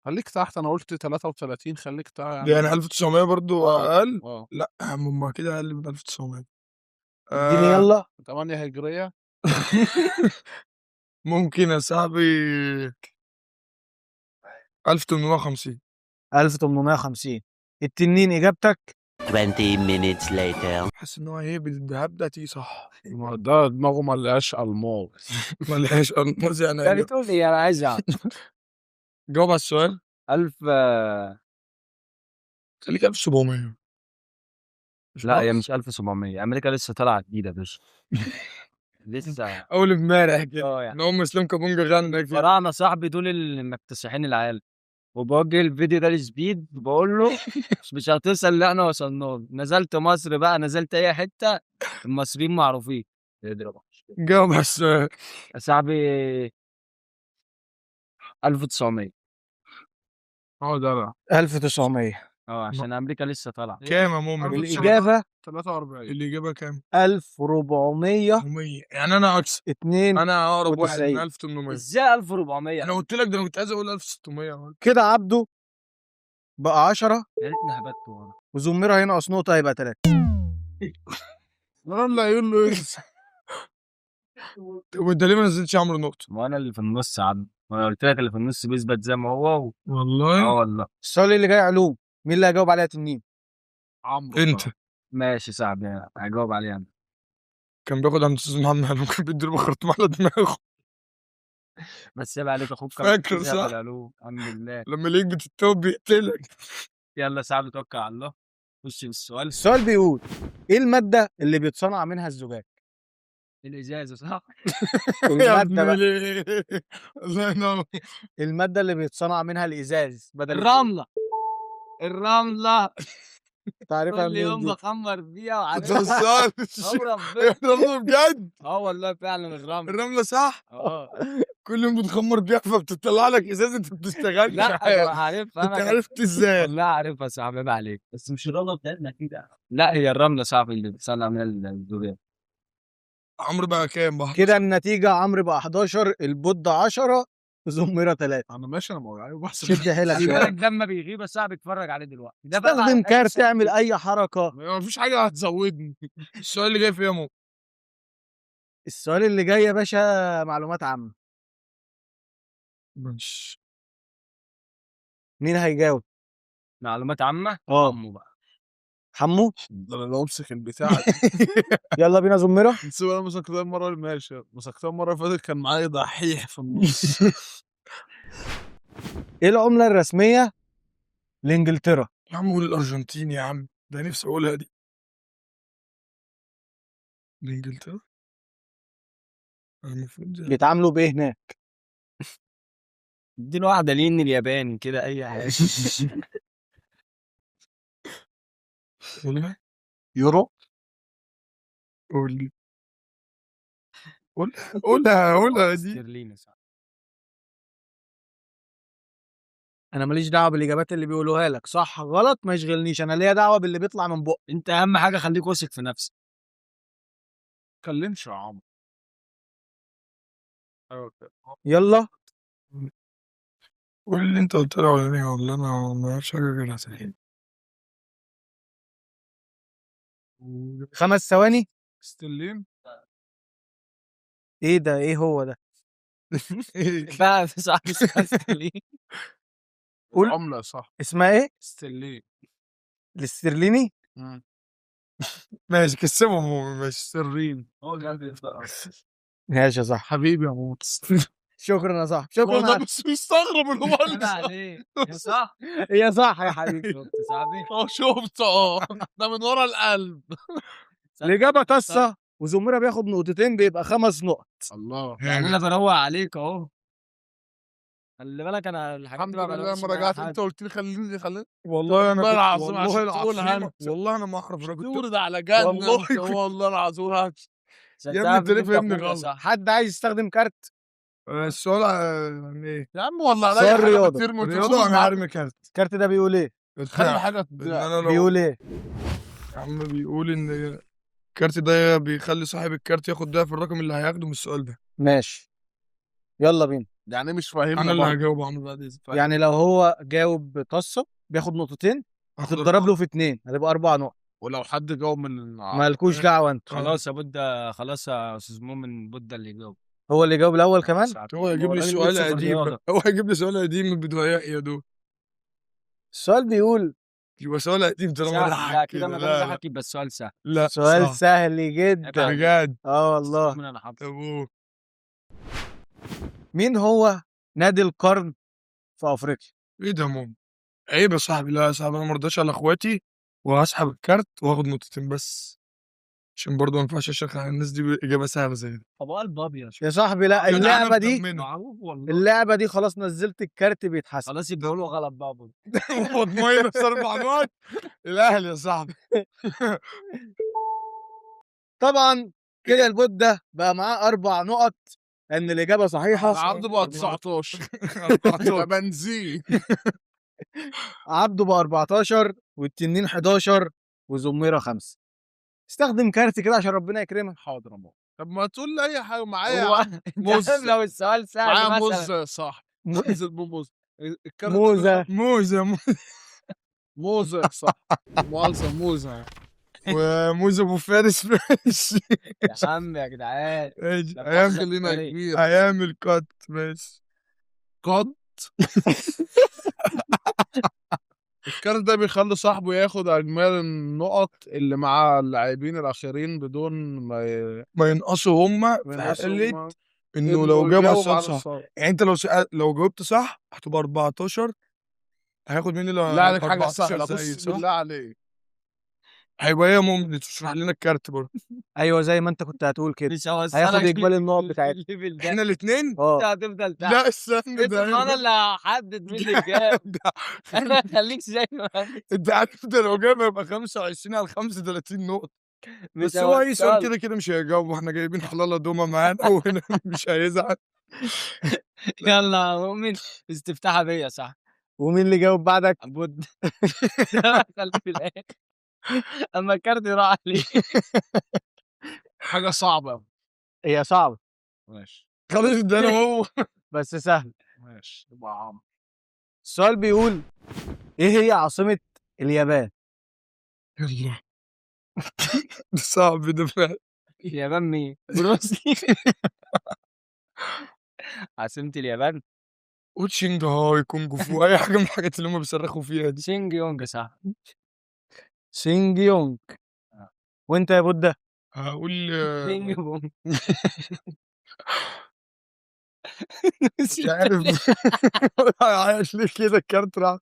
خليك تحت، انا قلت 33، خليك تحت يعني 1900 برضو اقل. اه لا يا عم ما كده اقل من 1900. اديني يلا. 8 هجرية. ممكن يا صاحبي 1850. 1850. التنين اجابتك 20 minutes later. حاسس ان هو هيبل الدهب ده تيجي صح. ما ده دماغه ملهاش الماظ. ملهاش الموز يعني. يعني تقول ايه؟ انا عايز اعرف. جاوب على السؤال. 1000 خليك 1700. لا هي مش 1700. امريكا لسه طالعه جديده بس. لسه اول امبارح كده يعني ان هم اسلام كابونجا غنى كده. الفراعنه صاحبي دول اللي مكتسحين العالم. وبوجه الفيديو ده لسبيد بقول له مش هتوصل اللي احنا وصلنا له. نزلت مصر بقى، نزلت اي حته، المصريين معروفين. اضرب جاوب على السؤال. يا صاحبي. 1900. ده لا 1900. عشان امريكا لسه طالعه. كام يا مؤمن؟ الإجابة 43. الإجابة كام؟ 1492. 100. يعني أنا أكسب. أنا أقرب واحد من 1800. ازاي 1400؟ أنا قلت لك ده، أنا كنت عايز أقول 1600. كده عبده بقى 10 يا ريتني هبت ورا. وزميرة هينقص نقطة هيبقى 3. لا يقول له ايه؟ طب وأنت ليه ما نزلتش عمرو نقطة؟ ما انا اللي في النص يا عم. ما انا قلت لك اللي في النص بيثبت زي ما هو والله والله. السؤال اللي جاي علوم، مين اللي هيجاوب عليها تنين؟ عمرو أنت ماشي صعب هجاوب عليه انا. كان بياخد عند أستاذ محمد ممكن بيديله بخرطوم على دماغه. بس عيب عليك اخوك كان فاكر بيذاكر صح؟ العلوم الحمد لله. لما ليك بتتوب بيقتلك. يلا صعب توكل على الله. خش بالسؤال. السؤال بيقول ايه المادة اللي بيتصنع منها الزجاج؟ الازازه صح. يا المادة بقى. ابني الله ينور. المادة اللي بيتصنع منها الإزاز بدل الرمله. الرمله. تعرفها كل يوم منين دي؟ بخمر فيها ما وعارفها. تهزرش. اه ربنا. يا رملة بجد. والله فعلا الرمله. الرملة صح. اه كل يوم بتخمر بيها فبتطلع لك ازاز انت بتشتغلش. لا انا عارفها. انت انا عرفت ازاي؟ والله عارفها صعب عيب عليك. بس مش الرمله بتاعتنا كده. لا هي الرمله صعب اللي بتصنع من الزجاج. عمرو بقى كام بقى؟ كده النتيجة عمرو بقى 11، البود 10، زميرة 3. انا ماشي، انا موجعي بس. شد حيلك خلي شوية. بالك ده اما بيغيب صعب اتفرج عليه دلوقتي. ده بقى استخدم كارت اعمل أي حركة. ما فيش حاجه هتزودني. السؤال اللي جاي فيه يا مو. السؤال اللي جاي يا باشا معلومات عامة. ماشي. مين هيجاوب؟ معلومات عامه. اه أمه بقى. حمو. ده انا لو امسك البتاع يلا بينا زميرة. نسيب. انا مسكتها المره اللي ماشي، مسكتها المره اللي فاتت كان معايا دحيح في النص. ايه العملة الرسمية لإنجلترا؟ يا عم قول الارجنتين يا عم، ده نفسي اقولها دي. انجلترا. المفروض بيتعاملوا بإيه هناك؟ اديله واحده لين الياباني كده اي حاجه. قولها. يورو. قول لي. قولها دي. استرليني صح. انا ماليش دعوه بالاجابات اللي بيقولوها لك صح غلط، ما يشغلنيش، انا ليا دعوه باللي بيطلع من بق. انت اهم حاجه خليك واثق في نفسك. اتكلمش يا عمرو. يلا قول اللي انت قلت له اولاني والله انا ما اعرفش حاجه غيرها تاني. 5 ثواني. استلين. ايه ده؟ ايه هو ده؟ بقى صح استرليني. قول. العمله صح. اسمها ايه؟ استلين. الاسترليني. ماشي كسبهم. ماشي. سرين. ماشي يا صح. حبيبي يا موت. شكرا يا صاحبي، والله شكرا. بس مستغرب اللي هو عيب عليك يا صح. يا صح يا حبيبي. شفت صاحبي. شفت ده من ورا القلب. الاجابه طاسه وزميره بياخد نقطتين بيبقى 5 نقط. الله. يعني انا بروق عليك اهو. خلي بالك انا الحاجات الحمد دي ما لله بعملهاش لما مع رجعت حد. انت قلت لي خليني والله انا والله العظيم والله عشان تقولها العظيم انت. والله انا ما اعرف. انا كنت تورد على جنة والله انت، كنت- والله العظيم يا ابني انت ليه فاهمني غلط؟ حد عايز يستخدم كارت؟ السؤال يعني ايه؟ يا عم والله سؤال عليا حاجه رياضة. بترمي رياضه انا هرمي كارت. الكارت ده بيقول ايه؟ خلي حاجه ان انا لو بيقول ايه؟ يا عم بيقول ان الكارت ده بيخلي صاحب الكارت ياخد ضعف الرقم اللي هياخده من السؤال ده. ماشي يلا بينا. يعني مش فاهمنا انا اللي برضه. هجاوب عمرو بعد اذنك. يعني لو هو جاوب طاسه بياخد نقطتين، هاخد هتتضرب له في 2 هتبقى 4 نقط. ولو حد جاوب من مالكوش دعوه انت. خلاص يا بودة. خلاص يا استاذ مؤمن بودة اللي يجاوب. هو اللي جاوب الاول كمان. هو يجيب لي الراجل سؤال بيكسب في قديم الرياضة. هو هيجيب لي سؤال قديم من بداية يا دول. السؤال بيقول يبقى سؤال قديم طالما سهل. لا ضحك كده كده. ما دام لا لا ضحك يبقى السؤال سهل. لا سؤال صعب. سهل جدا بجد. والله. من انا حافظ. طب قول. مين هو نادي القرن في افريقيا؟ ايه ده ماما؟ عيب يا صاحبي. لا يا صاحبي انا مرضاش على اخواتي وهسحب الكارت واخد نقطتين بس عشان برضه ما ينفعش اشرح على الناس دي باجابه سهله زي دي. طب قلب ابيض. يا صاحبي لا، جدع، اللعبه أنا دي مطمنه. معروف والله. اللعبه دي خلاص نزلت الكارت بيتحسب. خلاص يبقى له غلط بقى برضه. خد ماينس 4 نقط الاهلي يا صاحبي. طبعا كده البوت ده بقى معاه 4 نقط لان الاجابه صحيحه. العرض بقى 19 ده بنزين. عبده ب 14 والتنين 11 وزميره 5. استخدم كارت كده عشان ربنا يكرمك. حاضر يا ماما. طب ما تقول لي اي حاجه معايا. هو موز. انت لو السؤال سهل معايا موز مثلا. يا صاحبي. انزل بموز. الكارت ده موزه. موزه موزة يا صاحبي. مؤاخذة موزة. وموزه ابو فارس ماشي. يا عم يا جدعان. ماشي. ده ايام بحث خلينا فريق. كبير. ايام الكات ماشي. قد. الكارت ده بيخلي صاحبه ياخد اجمال النقط اللي مع اللاعبين الاخرين بدون ما ينقصوا هما في ينقصوا حالة هما. انه لو جاب يجاوب السؤال على صح. السؤال. يعني انت لو جاوبت صح هتبقى 14. هياخد مني لا عليك حاجة 14 سهلة. زي بص صح. بالله عليك. هيبقى هي ممكن تشرح لنا الكارت برضه. ايوه زي ما انت كنت هتقول كده. مش هوصلك هياخد اجمالي النقط بتاعتها. الليفل ده. احنا الاثنين. انت اه هتفضل تحت. لا استنى افرض ما انا اللي هحدد مين اللي جاب. انا خليك زي ما انت. انت عارف ده لو جاب يبقى 25 على 35 نقطة. مش بس هو اي سؤال هوصلك. كده كده مش هيجاوب واحنا جايبين حلاله دومه معانا وهنا مش هيزعل. يلا يا مؤمن. استفتاحها بيا صح. ومين اللي جاوب بعدك؟ بود. خليه في الاخر. اما الكارت راح عليه. حاجة صعبة. هي صعبه ماشي. خلاص ده انا وهو. بس سهل. ماشي يبقى عمرو. السؤال بيقول ايه هي عاصمه اليابان؟ يلا ده صعب ده فعلا. اليابان مين؟ بروسلي. عاصمة اليابان قول شنغهاي كونج فو اي حاجه من الحاجات اللي هم بيصرخوا فيها دي. سينج يونج صح. سينج يونج. وانت يا بودة؟ هقول سينج بونج. مش عارف. عايش ليه كده الكارت راح.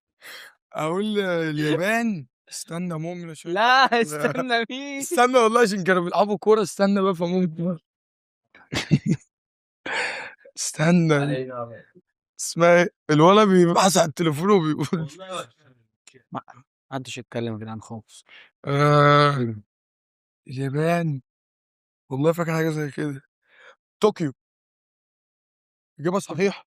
اقول اليابان. استنى مؤمن عشان لا استنى مين؟ استنى والله عشان كانوا بيلعبوا كوره. استنى بقى فممكن. استنى اسمها ايه الولد بيبحث على التليفون وبيقول محدش يتكلم يا جدعان خالص. اليابان. والله فاكر حاجه زي كده. طوكيو. اجابه صحيح.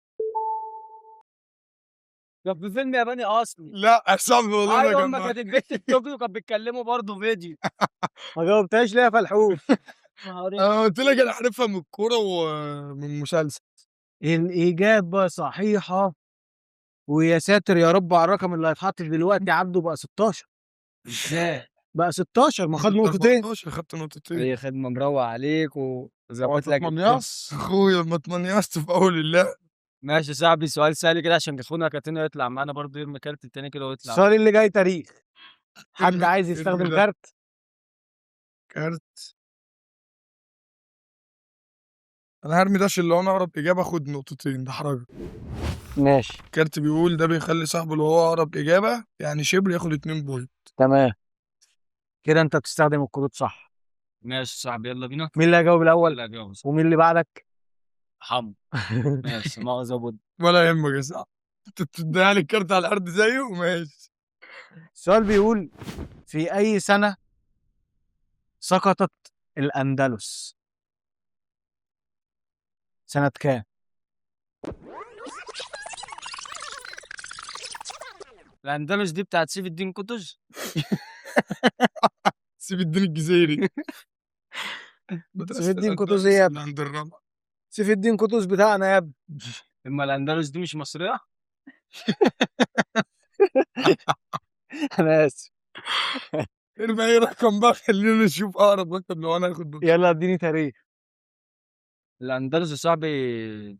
ده في فيلم ياباني اصلي. لا يا صاحبي والله انا ايوه اما جنبها. كانت البت في طوكيو كانت بيتكلموا برضه فيديو. ما جاوبتهاش ليه يا فلحوف؟ انا قلت لك انا عارفها من الكوره ومن مسلسل. الإجابة صحيحة. ويا ساتر يا رب على الرقم اللي هيتحط دلوقتي. عبده بقى 16. ازاي؟ بقى 16 ما خد نقطتين. 14 خدت نقطتين. اي خدمه مروق عليك وظبط لك مطمنياس. اخويا ما اتمنيست في اول اللعب. ماشي يا صاحبي. سؤال سهل كده عشان اخونا كاتينا يطلع معانا برضه يرمي كارت التاني كده ويطلع. السؤال اللي جاي تاريخ. حد ارمي- عايز ارمي يستخدم ده. كارت؟ كارت. انا هرمي ده عشان لو انا اقرب اجابه اخد نقطتين. ده حرج. ماشي الكارت بيقول ده بيخلي صاحبه اللي هو اقرب اجابه يعني شبر ياخد 2 بوينت. تمام. كده انت بتستخدم الكروت صح. ماشي يا صاحبي يلا بينا. مين اللي هيجاوب الاول؟ لا جوز. ومين اللي بعدك؟ حمو. ماشي مؤاخذة بود. ولا يهمك يا صاحبي. انت بتديها لي الكارت على الارض زيه ماشي. السؤال بيقول في أي سنة سقطت الأندلس؟ سنة كام؟ الاندلس دي بتاعت سيف الدين قطز. سيب الدين الجزيري. سيف الدين قطز ايه يا ابني؟ عند الرابعه. سيف الدين قطز بتاعنا يا ابني. اما الاندلس دي مش مصرية. أنا آسف. ارمي اي رقم بقى خلينا نشوف اقرب رقم لو انا هاخد نقطة. يلا اديني تاريخ. الاندلس يا صاحبي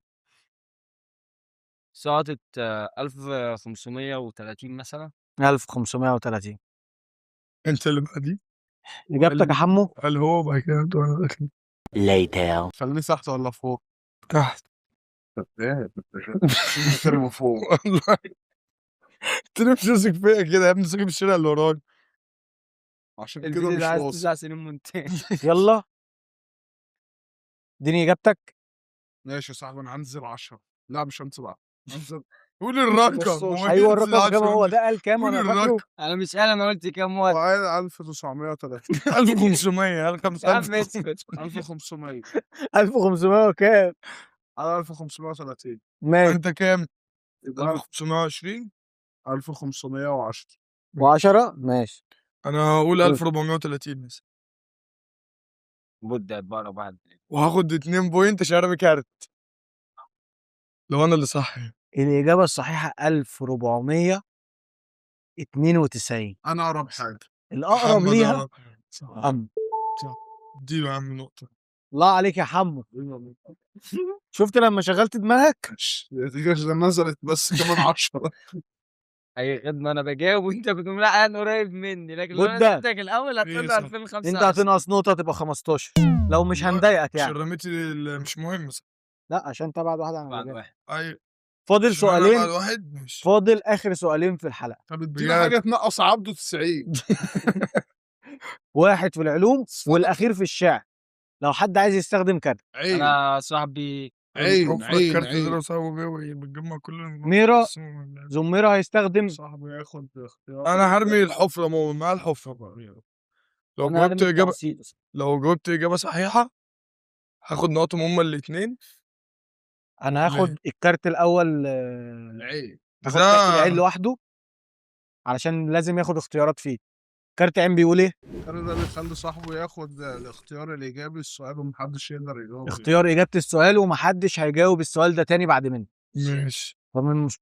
سقطت 1530 مثلا. 1530. انت اللي بعدي. اجابتك يا حمو؟ قال هو بعد كده انت وانا داخل Later. خليني تحت ولا فوق؟ تحت. ايه ترمي فوق. والله انت ليه بتمسك فيا كده يا ابني؟ ساكن في الشارع اللي وراك. عشان كده الفيديو مش ده عايز واصل. 9 سنين مونتاج. يلا اديني اجابتك. ماشي يا صاحبي، انا هنزل 10. لا مش هنزل 10. هنزل قول الرقم. 15. ايوه الرقم كام؟ هو ده قال كام قول وانا فاكره؟ الرقم. انا مش قال، انا قلت كام واحد. وقال 1930. 1500 قال يا عم 5000. اسكت. 1500. 1500 وكام؟ على 1530. ماشي. انت كام؟ يبقى 1520. 1510. و10 ماشي. انا هقول 1430 مثلا. بودة بقى بعد. وهاخد 2 بوينت عشان ارمي كارت لو انا اللي صح يعني. الإجابة الصحيحة 1492. انا اقرب حاجه. الأقرب محمد ليها أقرب حاجة. صح. حمو. اديله يا عم نقطة. الله عليك يا حمو. شفت لما شغلت دماغك؟ دي نزلت بس كمان 10. اي خدمه، انا بجاوب وانت بتقوم لا انا قريب مني، لكن لو انا بودة. سبتك الاول إيه هتطلع صح. 2005. أنت هتنقص نقطة تبقى 15 لو مش هنضايقك عشان يعني. رميتي مش مهم مثلا. لا عشان انت بعد واحد عن بعد الإجابة. واحد. ايوه فاضل عشان أنا بعد سؤالين. واحد ماشي. فاضل آخر سؤالين في الحلقة. طب ادينا حاجه تنقص عبده 90. واحد في العلوم والأخير في الشعر. لو حد عايز يستخدم كارت. عين انا صاحبي عين كفر عين الكارت ده عين. لو سابوا بيه وبتجمع كل ميرا زميرة هيستخدم. صاحبي ياخد اختيار. انا هرمي الحفرة مع الحفرة بقى. لو انا جاوبت هرمي إجابة التعصيب. لو جاوبت إجابة صحيحة هاخد نقطهم هما الاتنين. أنا هاخد الكارت الأول. العين. هاخد كارت العين ده لوحده علشان لازم ياخد اختيارات فيه. كارت عين بيقول ايه؟ الكارت ده بيخلي صاحبه ياخد الاختيار الايجابي السؤال ومحدش يقدر يجاوب. اختيار إجابة السؤال ومحدش هيجاوب السؤال ده تاني بعد منه. ماشي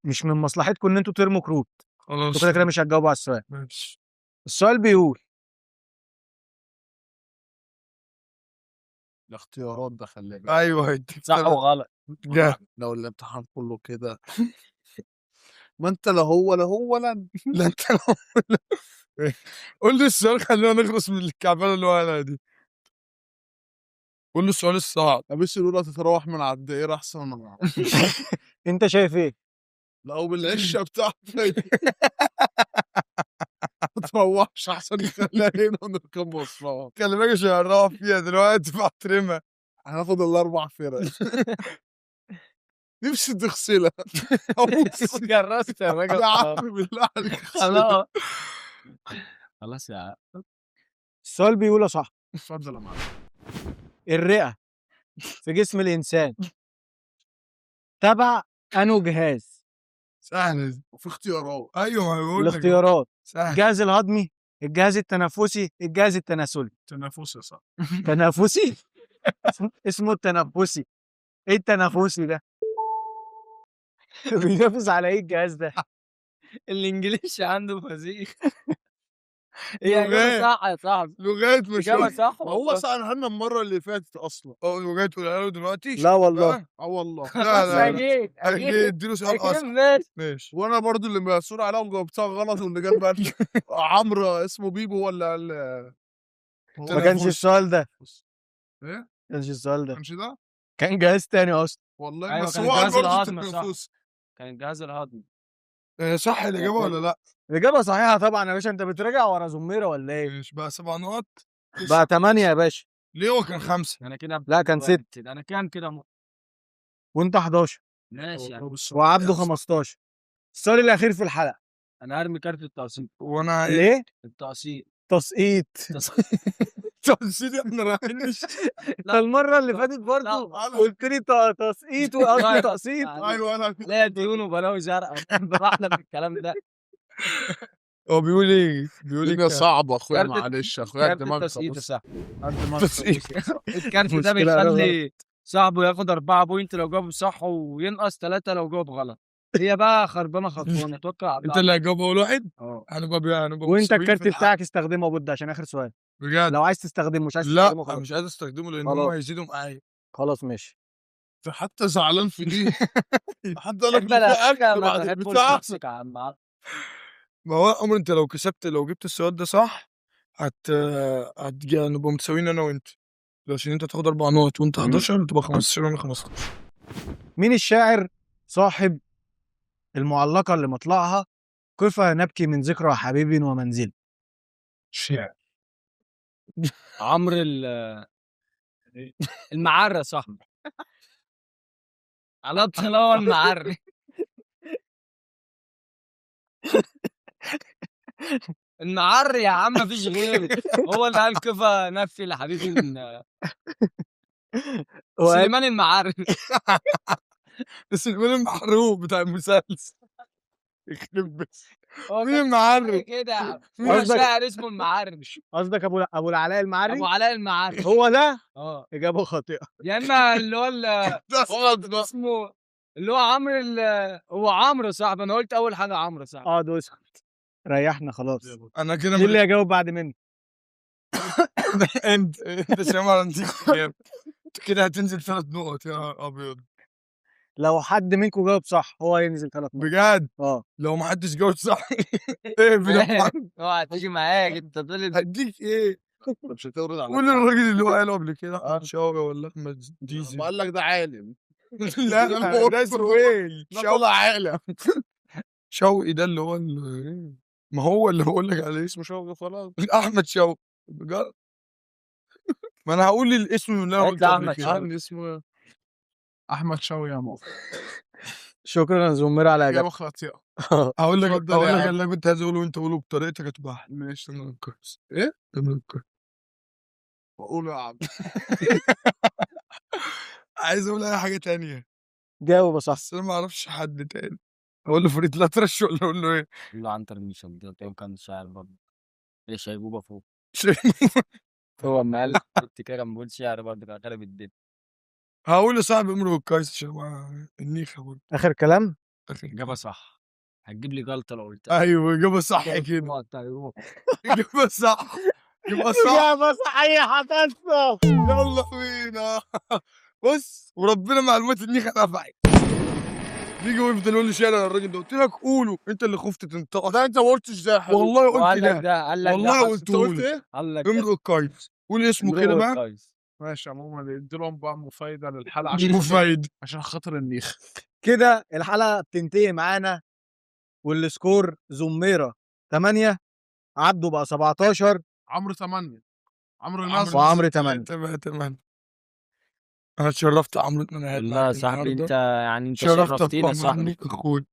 مش من مصلحتكم ان انتوا ترموا كروت. خلاص انتوا كده كده مش هتجاوبوا على السؤال. ماشي. السؤال بيقول الاختيارات ده خلي بالك. ايوه هيديك صح وغلط. جه. لو الامتحان كله كده. ما انت لا هو لا هو لا أنا. لا انت قول لي السؤال خلينا نخلص من الكعبانه اللي هو انا دي. قول لي السؤال الصعب. لبس الاولى تتراوح من على الدائره احسن من انت شايف ايه؟ لو بالعشه بتاعتك ما تروحش احسن نخليها هنا ونركب مواصلات. خلي بالك عشان هنروح فيها دلوقتي بعترمها. هناخد الاربع فرق. نفسي تغسلها. جرست يا راجل. يا عم بالله عليك خلاص خلاص يا عم. السؤال بيقول يا صاحبي اتفضل يا معلم. الرئة في جسم الإنسان تبع أنو جهاز؟ سهل دي. وفي اختيارات. ايوه ما بقول لك الاختيارات: سهل. الجهاز الهضمي، الجهاز التنفسي، الجهاز التناسلي. تنافس يا صاحبي. تنافسي. اسمه التنفسي. ايه التنافسي ده؟ بينافس على ايه الجهاز ده؟ الانجليزي عنده فزيخ. هي لغات. اجابه صح يا صاحبي. لغايه مش اجابه صح ما هو والله. سألها لنا المره اللي فاتت اصلا. لغايه تقولها له دلوقتي. لا والله. بقى. اه والله. لا لا لا اكيد اكيد اديله سؤال اكيد اصعب. ماشي. ماشي. وانا برضو اللي مسؤول عليها وجاوبتها غلط واللي جاب بقى عمرو اسمه بيبو ولا ما كانش السؤال ده. ايه؟ ما كانش السؤال ده. كانش ده؟ كان جهاز تاني اصلا. والله أيوة بس كان هو قال الجهاز برضه الهضمي، صح. التنفس. كان الجهاز الهضمي. صح الاجابه ولا لا؟ الإجابة صحيحة طبعا يا باشا. أنت بتراجع ورا زميرة ولا إيه؟ مش بقى 7 نقط. بقى 8 يا باشا. ليه هو كان 5؟ انا كده لا كان 6 انا كام كده وأنت 11 ماشي يعني. وعبده 15. السؤال الأخير في الحلقة. انا هرمي كارت التقسيط. وانا ليه؟ التقسيط. تسقيط. تنسيت احنا رايحين أنت المرة اللي فاتت برضه قلت لي تسقيط وقصدي تقسيط. ايوه انا لا ديون وبلاوي زرقاء. براحنا في الكلام ده. هو بيقول ايه؟ بيقول الدنيا ايه؟ صعبة اخويا كارت- معلش اخويا كارت الدماغ التسقيط خلاص. صح. تسقيط. الكارت ده مشكلة بيخلي صاحبه ياخد 4 بوينت لو جاوب صح وينقص 3 لو جاوب غلط. هي بقى خربانه خربانه. اتوقع انت اللي هتجاوب اول واحد؟ اه هنبقى وأنت مساويين الكارت في الحق. بتاعك استخدمه يا بود عشان آخر سؤال. بجد لو عايز تستخدمه مش عايز لا تستخدمه انا خلاص. مش عايز استخدمه لان خلاص. هم هيزيدوا معايا. خلاص ماشي. انت حتى زعلان في دي. حد قال لك بلا في اكل ما بعد تحبش البتاع. تمسك يا عم. ما هو عمر انت لو كسبت، لو جبت السؤال ده صح نبقى متساويين انا وانت، عشان انت تاخد 4 نقط وانت 11 تبقى 15 وانا 15. مين الشاعر صاحب المعلقة اللي مطلعها كيف نبكي من ذكرى حبيب ومنزل؟ شاعر. عمرو المعرة صاحبي على الطلاوة المعري. المعري يا عم مفيش غيره، هو اللي قال كيف نفي لحبيبي سليمان المعري. سليمان المحروق بتاع المسلسل. يخرب بيت. هو مين كان المعري؟ كده هو قصدك- شاعر اسمه المعري، قصدك ابو العلاء المعري؟ ابو علاء المعري. هو ده اه اجابه خاطئه. يا اما اللي هو ده غلط بقى. اسمه اللي هو عمرو هو عمرو صاحبي، انا قلت اول حاجه عمرو صاحبي. اقعد اسكت، ريحنا خلاص. انا كده مين اللي هيجاوب بعد مني؟ انت شامل انت كام؟ كده هتنزل 3 نقط يا ابيض. لو حد منكم جاوب صح هو هينزل 3 نقط. بجد اه لو ما حدش جاوب صح ايه اوعى تيجي معاك انت طول هديك ايه؟ مش هتورد على قول الراجل اللي هو قاله قبل كده احمد شوقي ولا احمد ديزل. بقول لك ده عالم. لا ده سويل ده طلع عالم. شوقي ده اللي هو ما هو اللي بقول لك عليه اسمه شوقي خلاص. احمد شوقي بجد. ما انا هقول الاسم اللي انا هات قلته لي قبل أحمد كده. شوقي. اسمه احمد شوقي يا مو. شكرا يا زمير على اجابه اجابتك. خاطئه. هقول لك اتفضل يا عم. اللي أنا كنت عايز اقوله وانت قوله بطريقتك هتبقى احلى. ماشي تمام كويس. ايه؟ تمام كويس. بقول يا عم. عايز اقول اي حاجه تانية جاوب يا صاحبي. بس انا ما اعرفش حد تاني. اقول له فريد الأطرش ولا اقول له ايه؟ اللي عنتر المشهد ده كان شاعر برضه، ايش هيبوبه فوق. هو اما قال كنت كده كان بيقول شعر برضه كان خارب الدنيا. هقول لصاحبي امرؤ القيس عشان النيخه برضه. اخر كلام. اجابه صح، هتجيب لي جلطه لو قلتها. ايوه اجابه صح كده. اجابه صح. يبقى صح. اجابه صحيحه تصف. يلا بينا. بص وربنا معلومات النيخه نفعت. بيجي ويفضل يقول لي شعر على الراجل ده، قلت لك قوله انت اللي خفت تنطق. ده انت ما قلتش ده يا حبيبي. والله قلت وقال لك ده. ده قال لك والله ده قلت انت قلت له. ايه؟ قال لك ده. امرؤ القيس قول اسمه كده بقى. كويس. ماشي عموما ادي لهم بقى مفايده للحلقه عشان مفيد. عشان خاطر النيخ. كده الحلقه بتنتهي معانا والسكور زميره 8، عبده بقى 17 عمرو 8. عمرو عمرو نصر. وعمرو 8. تمام. انا اتشرفت يا عمرو ان انا قاعد والله معاك يا صاحبي النهاردة. انت يعني انت شرفت شرفتينا يا افهم صاحبي. عنك اخوي.